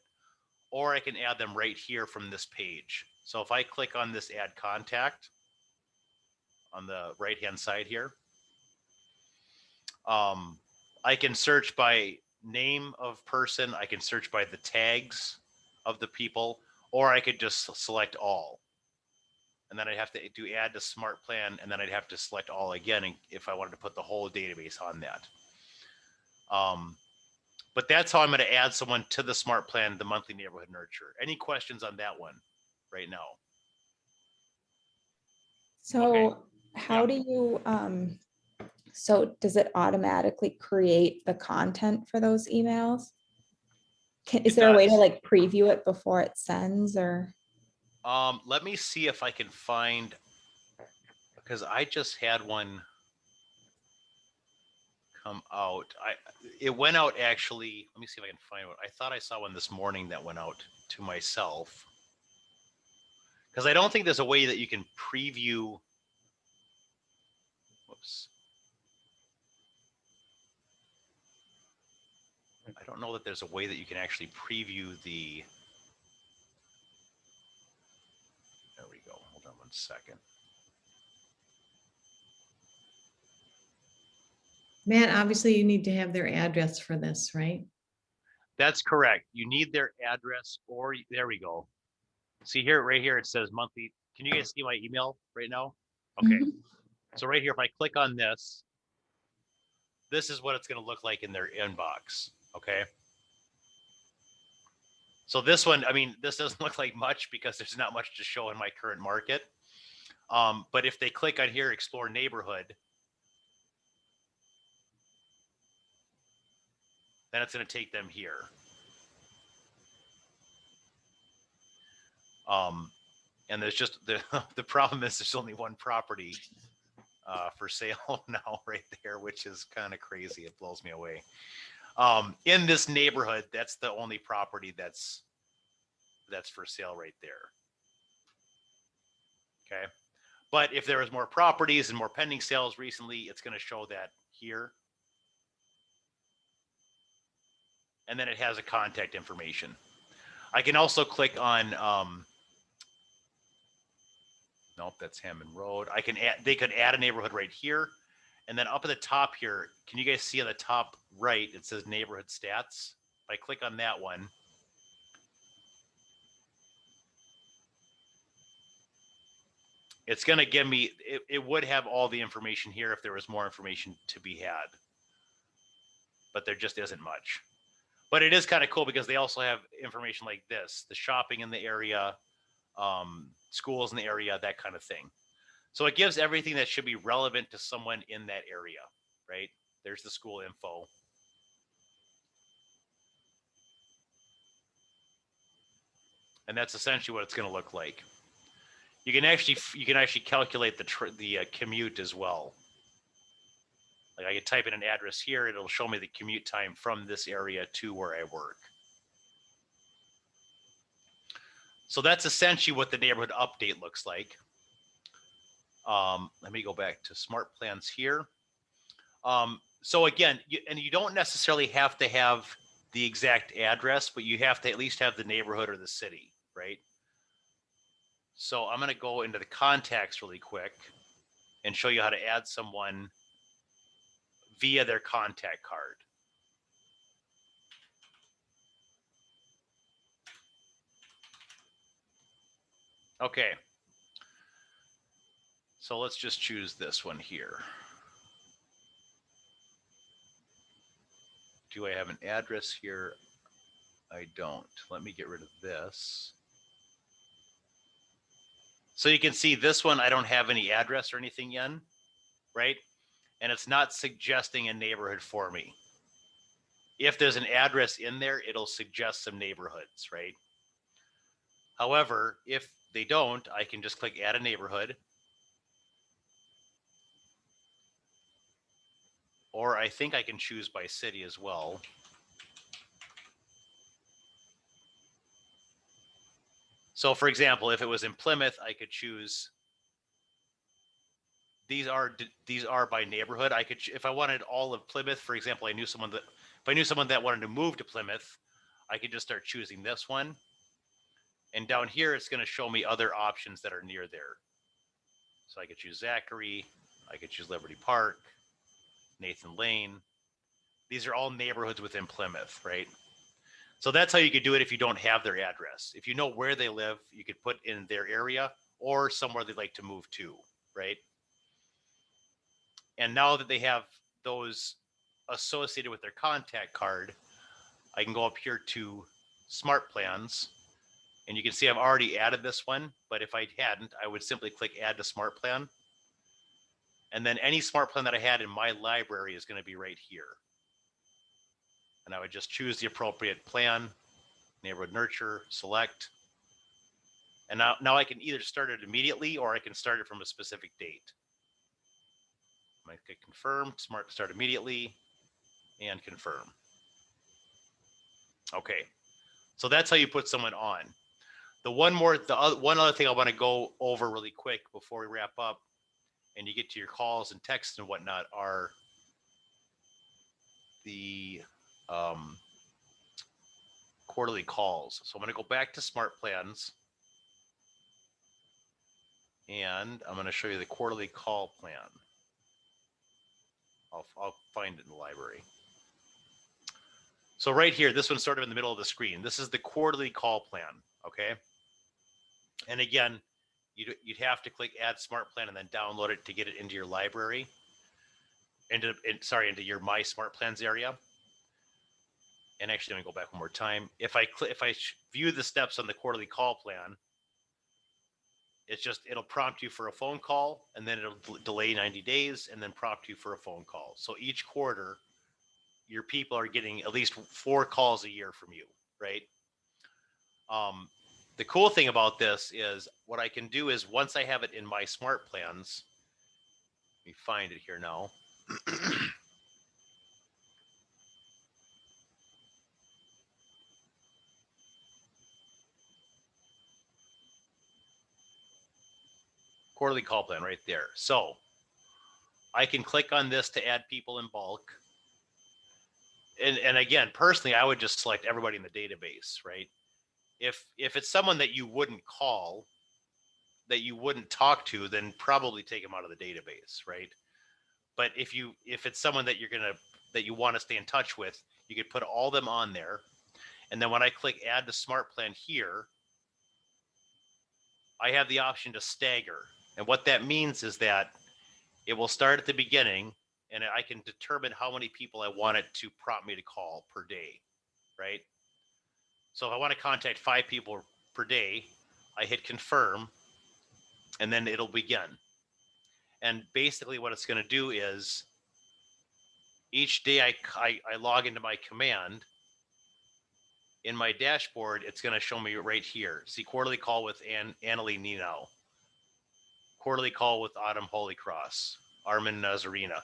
or I can add them right here from this page. So if I click on this add contact on the right-hand side here, I can search by name of person. I can search by the tags of the people, or I could just select all. And then I'd have to do add to smart plan, and then I'd have to select all again if I wanted to put the whole database on that. But that's how I'm going to add someone to the smart plan, the monthly neighborhood nurture. Any questions on that one right now? So how do you, so does it automatically create the content for those emails? Is there a way to does. like preview it before it sends or? Let me see if I can find, because I just had one come out. It went out actually. Let me see if I can find one. I thought I saw one this morning that went out to myself. Because I don't think there's a way that you can preview. Whoops. I don't know that there's a way that you can actually preview the. There we go. Hold on 1 second. Matt, obviously you need to have their address for this, right? That's correct. You need their address, or there we go. See here, right here, it says monthly. Can you guys see my email right now? Okay. Mhm. So right here, if I click on this, this is what it's going to look like in their inbox. Okay. So this one, I mean, this doesn't look like much because there's not much to show in my current market. But if they click on here, explore neighborhood, then it's going to take them here. And there's just the problem is there's only one property for sale now right there, which is kind of crazy. It blows me away. In this neighborhood, that's the only property that's for sale right there. Okay. But if there was more properties and more pending sales recently, it's going to show that here. And then it has a contact information. I can also click on, nope, that's Hammond Road. I can add, they could add a neighborhood right here. And then up at the top here, can you guys see on the top right, it says neighborhood stats. If I click on that one, it's going to give me, it would have all the information here if there was more information to be had. But there just isn't much. But it is kind of cool because they also have information like this, the shopping in the area, schools in the area, that kind of thing. So it gives everything that should be relevant to someone in that area, right? There's the school info. And that's essentially what it's going to look like. You can actually calculate the commute as well. Like I could type in an address here, it'll show me the commute time from this area to where I work. So that's essentially what the neighborhood update looks like. Let me go back to smart plans here. So again, you don't necessarily have to have the exact address, but you have to at least have the neighborhood or the city, right? So I'm going to go into the contacts really quick and show you how to add someone via their contact card. Okay. So let's just choose this one here. Do I have an address here? I don't. Let me get rid of this. So you can see this one, I don't have any address or anything yet, right? and it's not suggesting a neighborhood for me. If there's an address in there, it'll suggest some neighborhoods, right? However, if they don't, I can just click add a neighborhood. Or I think I can choose by city as well. So for example, if it was in Plymouth, I could choose, these are by neighborhood. I could, if I wanted all of Plymouth, for example, if I knew someone that wanted to move to Plymouth, I could just start choosing this one. And down here, it's going to show me other options that are near there. So I could choose Zachary, I could choose Liberty Park, Nathan Lane. These are all neighborhoods within Plymouth, right? So that's how you could do it if you don't have their address. If you know where they live, you could put in their area or somewhere they'd like to move to, right? And now that they have those associated with their contact card, I can go up here to Smart Plans, and you can see I've already added this one, but if I hadn't, I would simply click Add to Smart Plan. And then any smart plan that I had in my library is going to be right here. And I would just choose the appropriate plan, neighborhood nurture, select. And now I can either start it immediately or I can start it from a specific date. I might click confirm, start immediately, and confirm. Okay, so that's how you put someone on. One other thing I want to go over really quick before we wrap up and you get to your calls and texts and whatnot are the quarterly calls. So I'm going to go back to Smart Plans and I'm going to show you the quarterly call plan. I'll find it in the library. So right here, this one's sort of in the middle of the screen. This is the quarterly call plan, okay? And again, you'd have to click Add Smart Plan and then download it to get it into your library, into your My Smart Plans area. And actually, let me go back one more time. If I view the steps on the quarterly call plan, it'll prompt you for a phone call, and then it'll delay 90 days, and then prompt you for a phone call. So each quarter, your people are getting at least 4 calls a year from you, right? The cool thing about this is what I can do is once I have it in my Smart Plans, let me find it here now. Quarterly call plan right there. So I can click on this to add people in bulk. And again, personally, I would just select everybody in the database, right? If it's someone that you wouldn't call, that you wouldn't talk to, then probably take them out of the database, right? But if it's someone that that you want to stay in touch with, you could put all them on there. And then when I click Add to Smart Plan here, I have the option to stagger. And what that means is that it will start at the beginning and I can determine how many people I want it to prompt me to call per day, right? So if I want to contact 5 people per day, I hit confirm and then it'll begin. And basically what it's going to do is each day I log into my command. In my dashboard, it's going to show me right here. See, quarterly call with Annalie Nino. Quarterly call with Autumn Holycross, Armin Nazarena.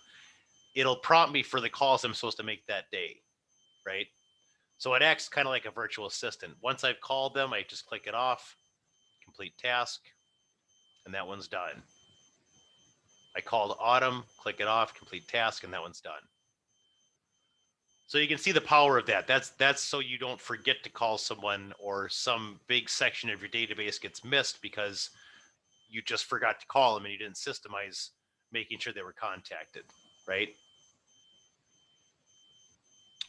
It'll prompt me for the calls I'm supposed to make that day, right? So it acts kind of like a virtual assistant. Once I've called them, I just click it off, complete task, and that one's done. I called Autumn, click it off, complete task, and that one's done. So you can see the power of that. That's so you don't forget to call someone or some big section of your database gets missed because you just forgot to call them and you didn't systemize making sure they were contacted, right?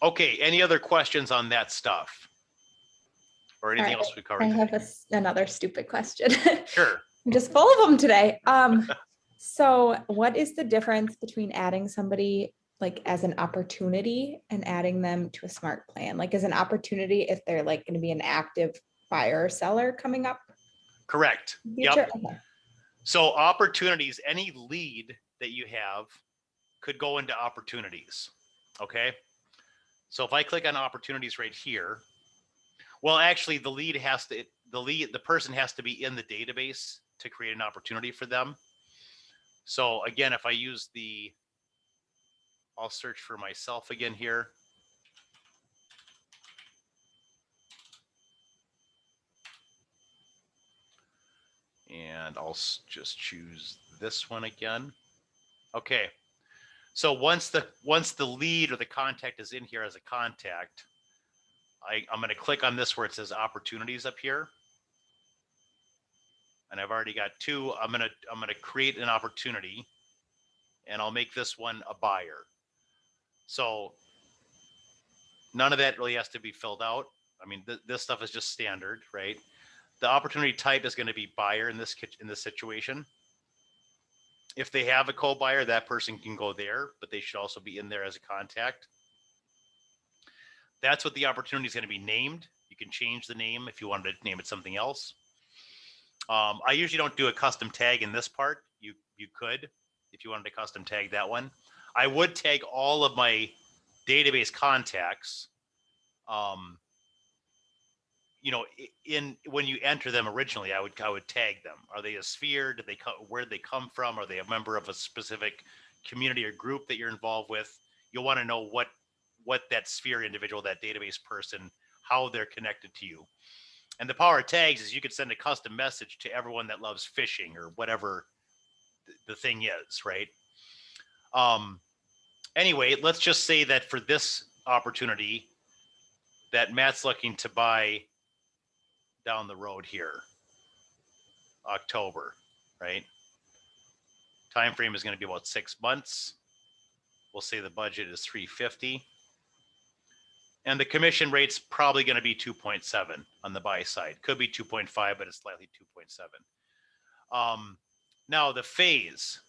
Okay, any other questions on that stuff? Or anything else we covered I today? have another stupid question. Sure. I'm just full of them today. So what is the difference between adding somebody like as an opportunity and adding them to a smart plan? Like as an opportunity, if they're like going to be an active buyer or seller coming up? Correct. Future? Yep. Okay. So opportunities, any lead that you have could go into opportunities. Okay. So if I click on opportunities right here, well, actually the person has to be in the database to create an opportunity for them. So again, if I use I'll search for myself again here. And I'll just choose this one again. Okay. So once the lead or the contact is in here as a contact, I'm going to click on this where it says opportunities up here. And I've already got two. I'm going to create an opportunity, and I'll make this one a buyer. So none of that really has to be filled out. I mean, this stuff is just standard, right? The opportunity type is going to be buyer in this situation. If they have a co-buyer, that person can go there, but they should also be in there as a contact. That's what the opportunity is going to be named. You can change the name if you wanted to name it something else. I usually don't do a custom tag in this part. You could, if you wanted to custom tag that one. I would tag all of my database contacts. You know, when you enter them originally, I would tag them. Are they a sphere? Did they where did they come from? Are they a member of a specific community or group that you're involved with? You'll want to know what that sphere individual, that database person, how they're connected to you. And the power of tags is you could send a custom message to everyone that loves fishing or whatever the thing is, right? Anyway, let's just say that for this opportunity that Matt's looking to buy down the road here, October, right? Time frame is going to be about 6 months. We'll say the budget is $350. And the commission rate's probably going to be 2.7 on the buy side. Could be 2.5, but it's slightly 2.7. Now the phase.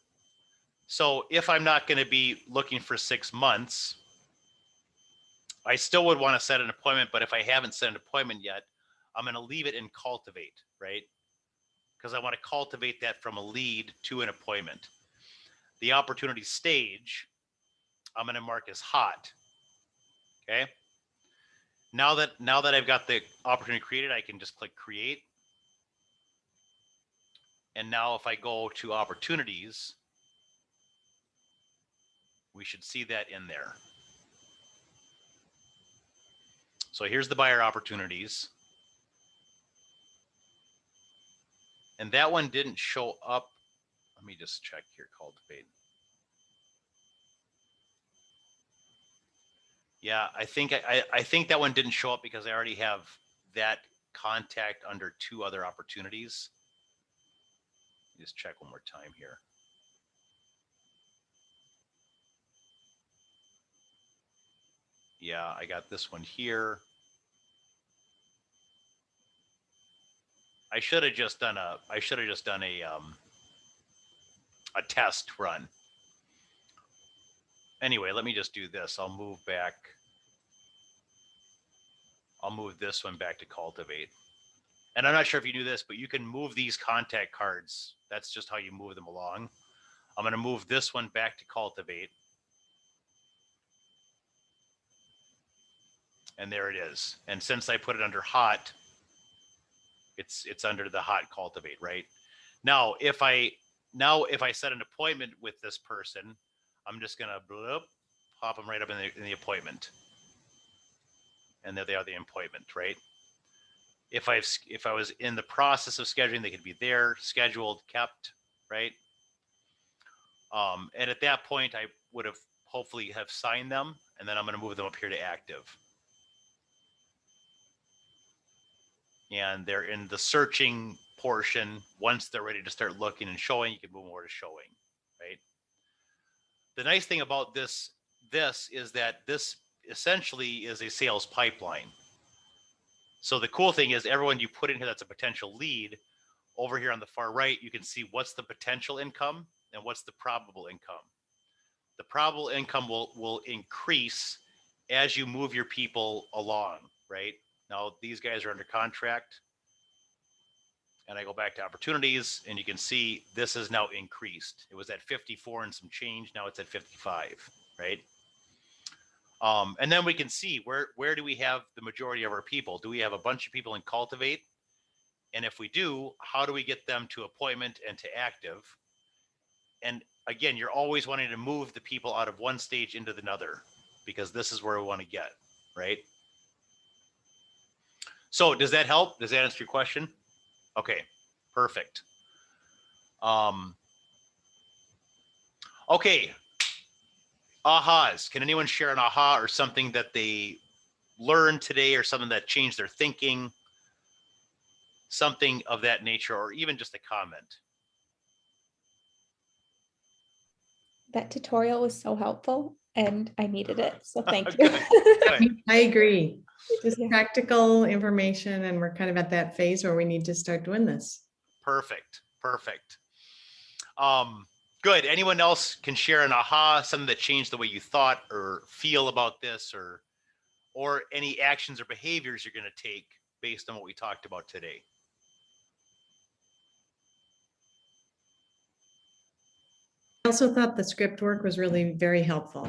So if I'm not going to be looking for 6 months, I still would want to set an appointment. But if I haven't set an appointment yet, I'm going to leave it in cultivate, right? Because I want to cultivate that from a lead to an appointment. The opportunity stage, I'm going to mark as hot. Okay. Now that I've got the opportunity created, I can just click create. And now if I go to opportunities, we should see that in there. So here's the buyer opportunities. And that one didn't show up. Let me just check here, cultivate. Yeah, I think that one didn't show up because I already have that contact under 2 other opportunities. Just check one more time here. Yeah, I got this one here. I should have just done a test run. Anyway, let me just do this. I'll move this one back to cultivate. And I'm not sure if you do this, but you can move these contact cards. That's just how you move them along. I'm going to move this one back to cultivate. And there it is. And since I put it under hot, it's under the hot cultivate, right? Now, if I set an appointment with this person, I'm just going to pop them right up in the appointment. And there they are, the appointment, right? If I was in the process of scheduling, they could be there, scheduled, kept, right? And at that point, I would have hopefully have signed them, and then I'm going to move them up here to active. And they're in the searching portion. Once they're ready to start looking and showing, you can move more to showing, right? The nice thing about this is that this essentially is a sales pipeline. So the cool thing is everyone you put in here that's a potential lead, over here on the far right, you can see what's the potential income and what's the probable income. The probable income will increase as you move your people along, right? Now these guys are under contract. and I go back to opportunities, and you can see this is now increased. It was at 54 and some change. Now it's at 55, right? And then we can see where do we have the majority of our people? Do we have a bunch of people in Cultivate? And if we do, how do we get them to appointment and to active? And again, you're always wanting to move the people out of one stage into another, because this is where we want to get, right? So does that help? Does that answer your question? Okay, perfect. Okay, ahas. Can anyone share an aha or something that they learned today, or something that changed their thinking, something of that nature, or even just a comment? That tutorial was so helpful and I needed it. So thank you. Good, good. I agree. Just Yeah. practical information, and we're kind of at that phase where we need to start doing this. Perfect. Perfect. Good. Anyone else can share an aha, something that changed the way you thought or feel about this, or any actions or behaviors you're going to take based on what we talked about today? I also thought the script work was really very helpful.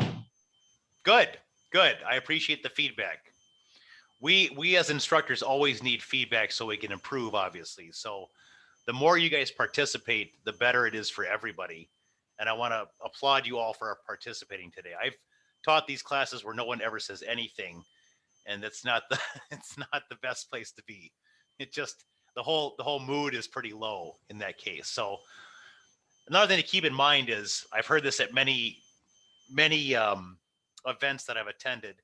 Good. Good. I appreciate the feedback. We as instructors always need feedback so we can improve, obviously. So the more you guys participate, the better it is for everybody. And I want to applaud you all for participating today. I've taught these classes where no one ever says anything, and it's not the it's not the best place to be. It just the whole mood is pretty low in that case. So another thing to keep in mind is, I've heard this at many events that I've attended.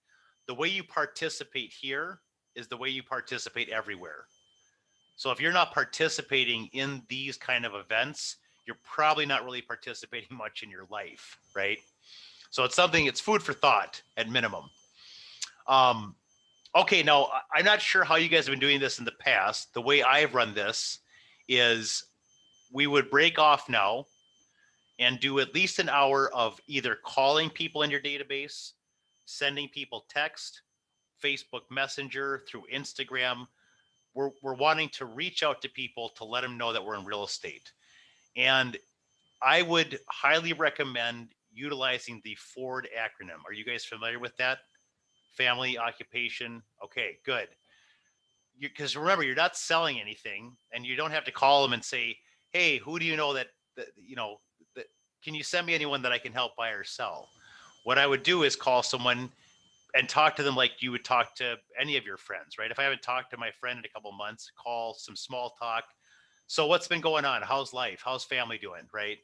The way you participate here is the way you participate everywhere. So if you're not participating in these kind of events, you're probably not really participating much in your life, right? So it's food for thought at minimum. Okay, now I'm not sure how you guys have been doing this in the past. The way I've run this is we would break off now and do at least an hour of either calling people in your database, sending people text, Facebook Messenger, through Instagram. We're wanting to reach out to people to let them know that we're in real estate. And I would highly recommend utilizing the FORD acronym. Are you guys familiar with that? Family, occupation. Okay, good. Because remember, you're not selling anything, and you don't have to call them and say, hey, who do you know that can you send me anyone that I can help buy or sell? What I would do is call someone and talk to them like you would talk to any of your friends, right? If I haven't talked to my friend in a couple of months, call some small talk. So what's been going on? How's life? How's family doing, right?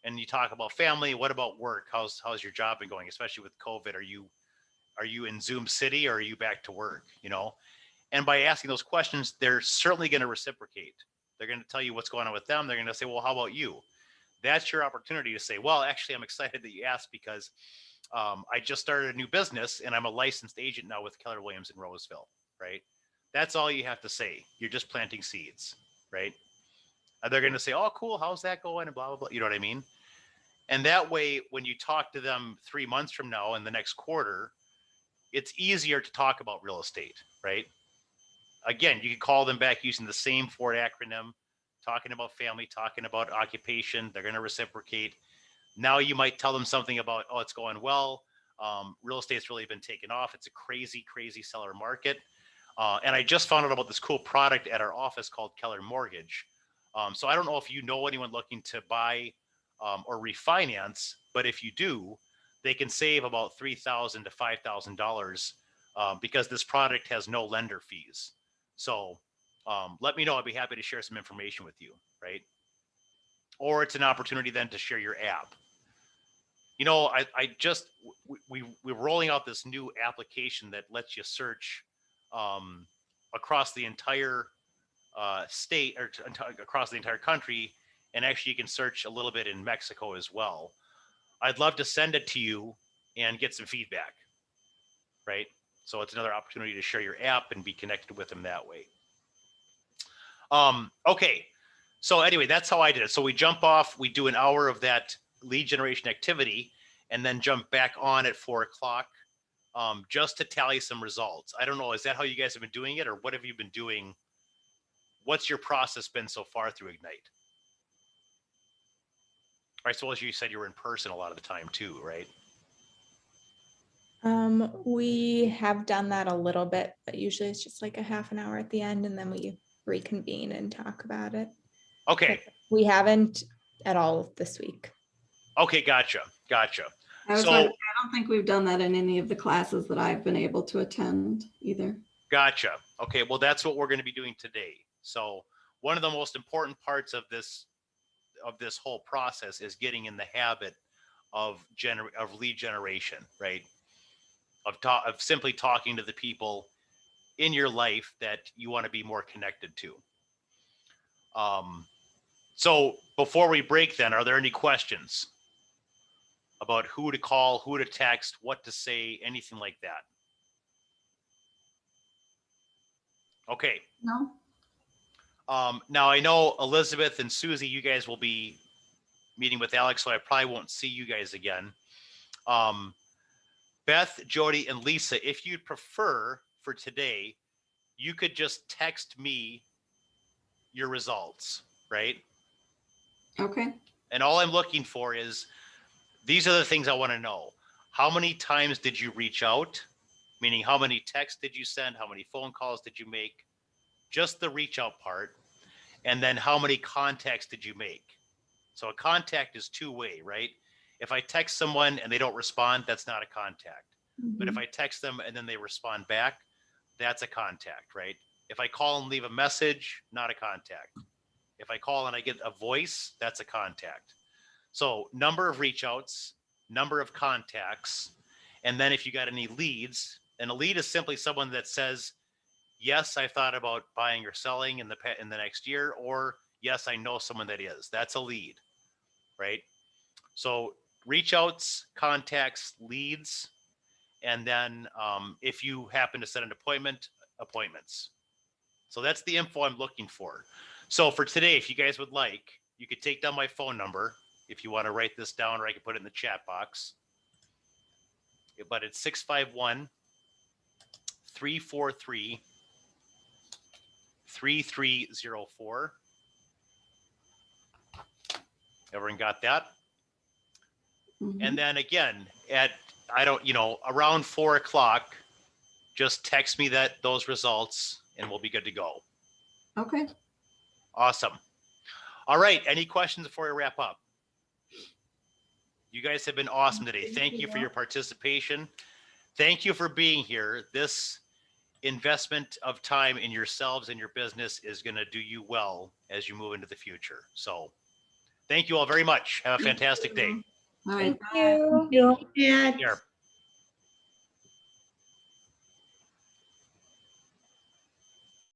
And you talk about family. What about work? How's your job been going, especially with COVID? Are you in Zoom City, or are you back to work? And by asking those questions, they're certainly going to reciprocate. They're going to tell you what's going on with them. They're going to say, well, how about you? That's your opportunity to say, well, actually, I'm excited that you asked, because I just started a new business and I'm a licensed agent now with Keller Williams in Roseville, right? That's all you have to say. You're just planting seeds, right? And they're going to say, oh, cool. How's that going? And blah, blah, blah. You know what I mean? And that way, when you talk to them 3 months from now in the next quarter, it's easier to talk about real estate, right? Again, you can call them back using the same FORD acronym, talking about family, talking about occupation. They're going to reciprocate. Now you might tell them something about, oh, it's going well. Real estate's really been taken off. It's a crazy, crazy seller market. And I just found out about this cool product at our office called Keller Mortgage. So I don't know if you know anyone looking to buy or refinance, but if you do, they can save about $3,000 to $5,000 because this product has no lender fees. So let me know. I'd be happy to share some information with you, right? Or it's an opportunity then to share your app. We're rolling out this new application that lets you search across the entire state, or across the entire country. And actually you can search a little bit in Mexico as well. I'd love to send it to you and get some feedback, right? So it's another opportunity to share your app and be connected with them that way. Okay. So anyway, that's how I did it. So we jump off, we do an hour of that lead generation activity, and then jump back on at 4 o'clock just to tally some results. I don't know, is that how you guys have been doing it, or what have you been doing what's your process been so far through Ignite? I suppose you said you were in person a lot of the time too, right? We have done that a little bit, but usually it's just like a half an hour at the end and then we reconvene and talk about it. Okay. We haven't at all this week. Okay. Gotcha. I was So- wondering, I don't think we've done that in any of the classes that I've been able to attend either. Gotcha. Okay. Well, that's what we're going to be doing today. So one of the most important parts of this whole process is getting in the habit of lead generation, right? Of simply talking to the people in your life that you want to be more connected to. So before we break then, are there any questions about who to call, who to text, what to say, anything like that? Okay. No? Now I know Elizabeth and Susie, you guys will be meeting with Alex, so I probably won't see you guys again. Beth, Jody, and Lisa, if you'd prefer for today, you could just text me your results, right? Okay. And all I'm looking for is, these are the things I want to know. How many times did you reach out? Meaning how many texts did you send? How many phone calls did you make? Just the reach out part. And then how many contacts did you make? So a contact is two-way, right? If I text someone and they don't respond, that's not a contact. But if I text them and then they respond back, that's a contact, right? If I call and leave a message, not a contact. If I call and I get a voice, that's a contact. So number of reach outs, number of contacts, and then if you got any leads, and a lead is simply someone that says, yes, I thought about buying or selling in the next year, or yes, I know someone that is. That's a lead, right? So reach outs, contacts, leads, and then if you happen to set an appointment, appointments. So that's the info I'm looking for. So for today, if you guys would like, you could take down my phone number if you want to write this down, or I can put it in the chat box. But it's 651-343-3304. Everyone got that? And then again, at, around 4 o'clock, just text me those results and we'll be good to go. Okay. Awesome. All right. Any questions before we wrap up? You guys have been awesome today. Thank you for your participation. Thank you for being here. This investment of time in yourselves and your business is going to do you well as you move into the future. So thank you all very much. Have a fantastic day. All right. Thank you. You know, Yeah. Here.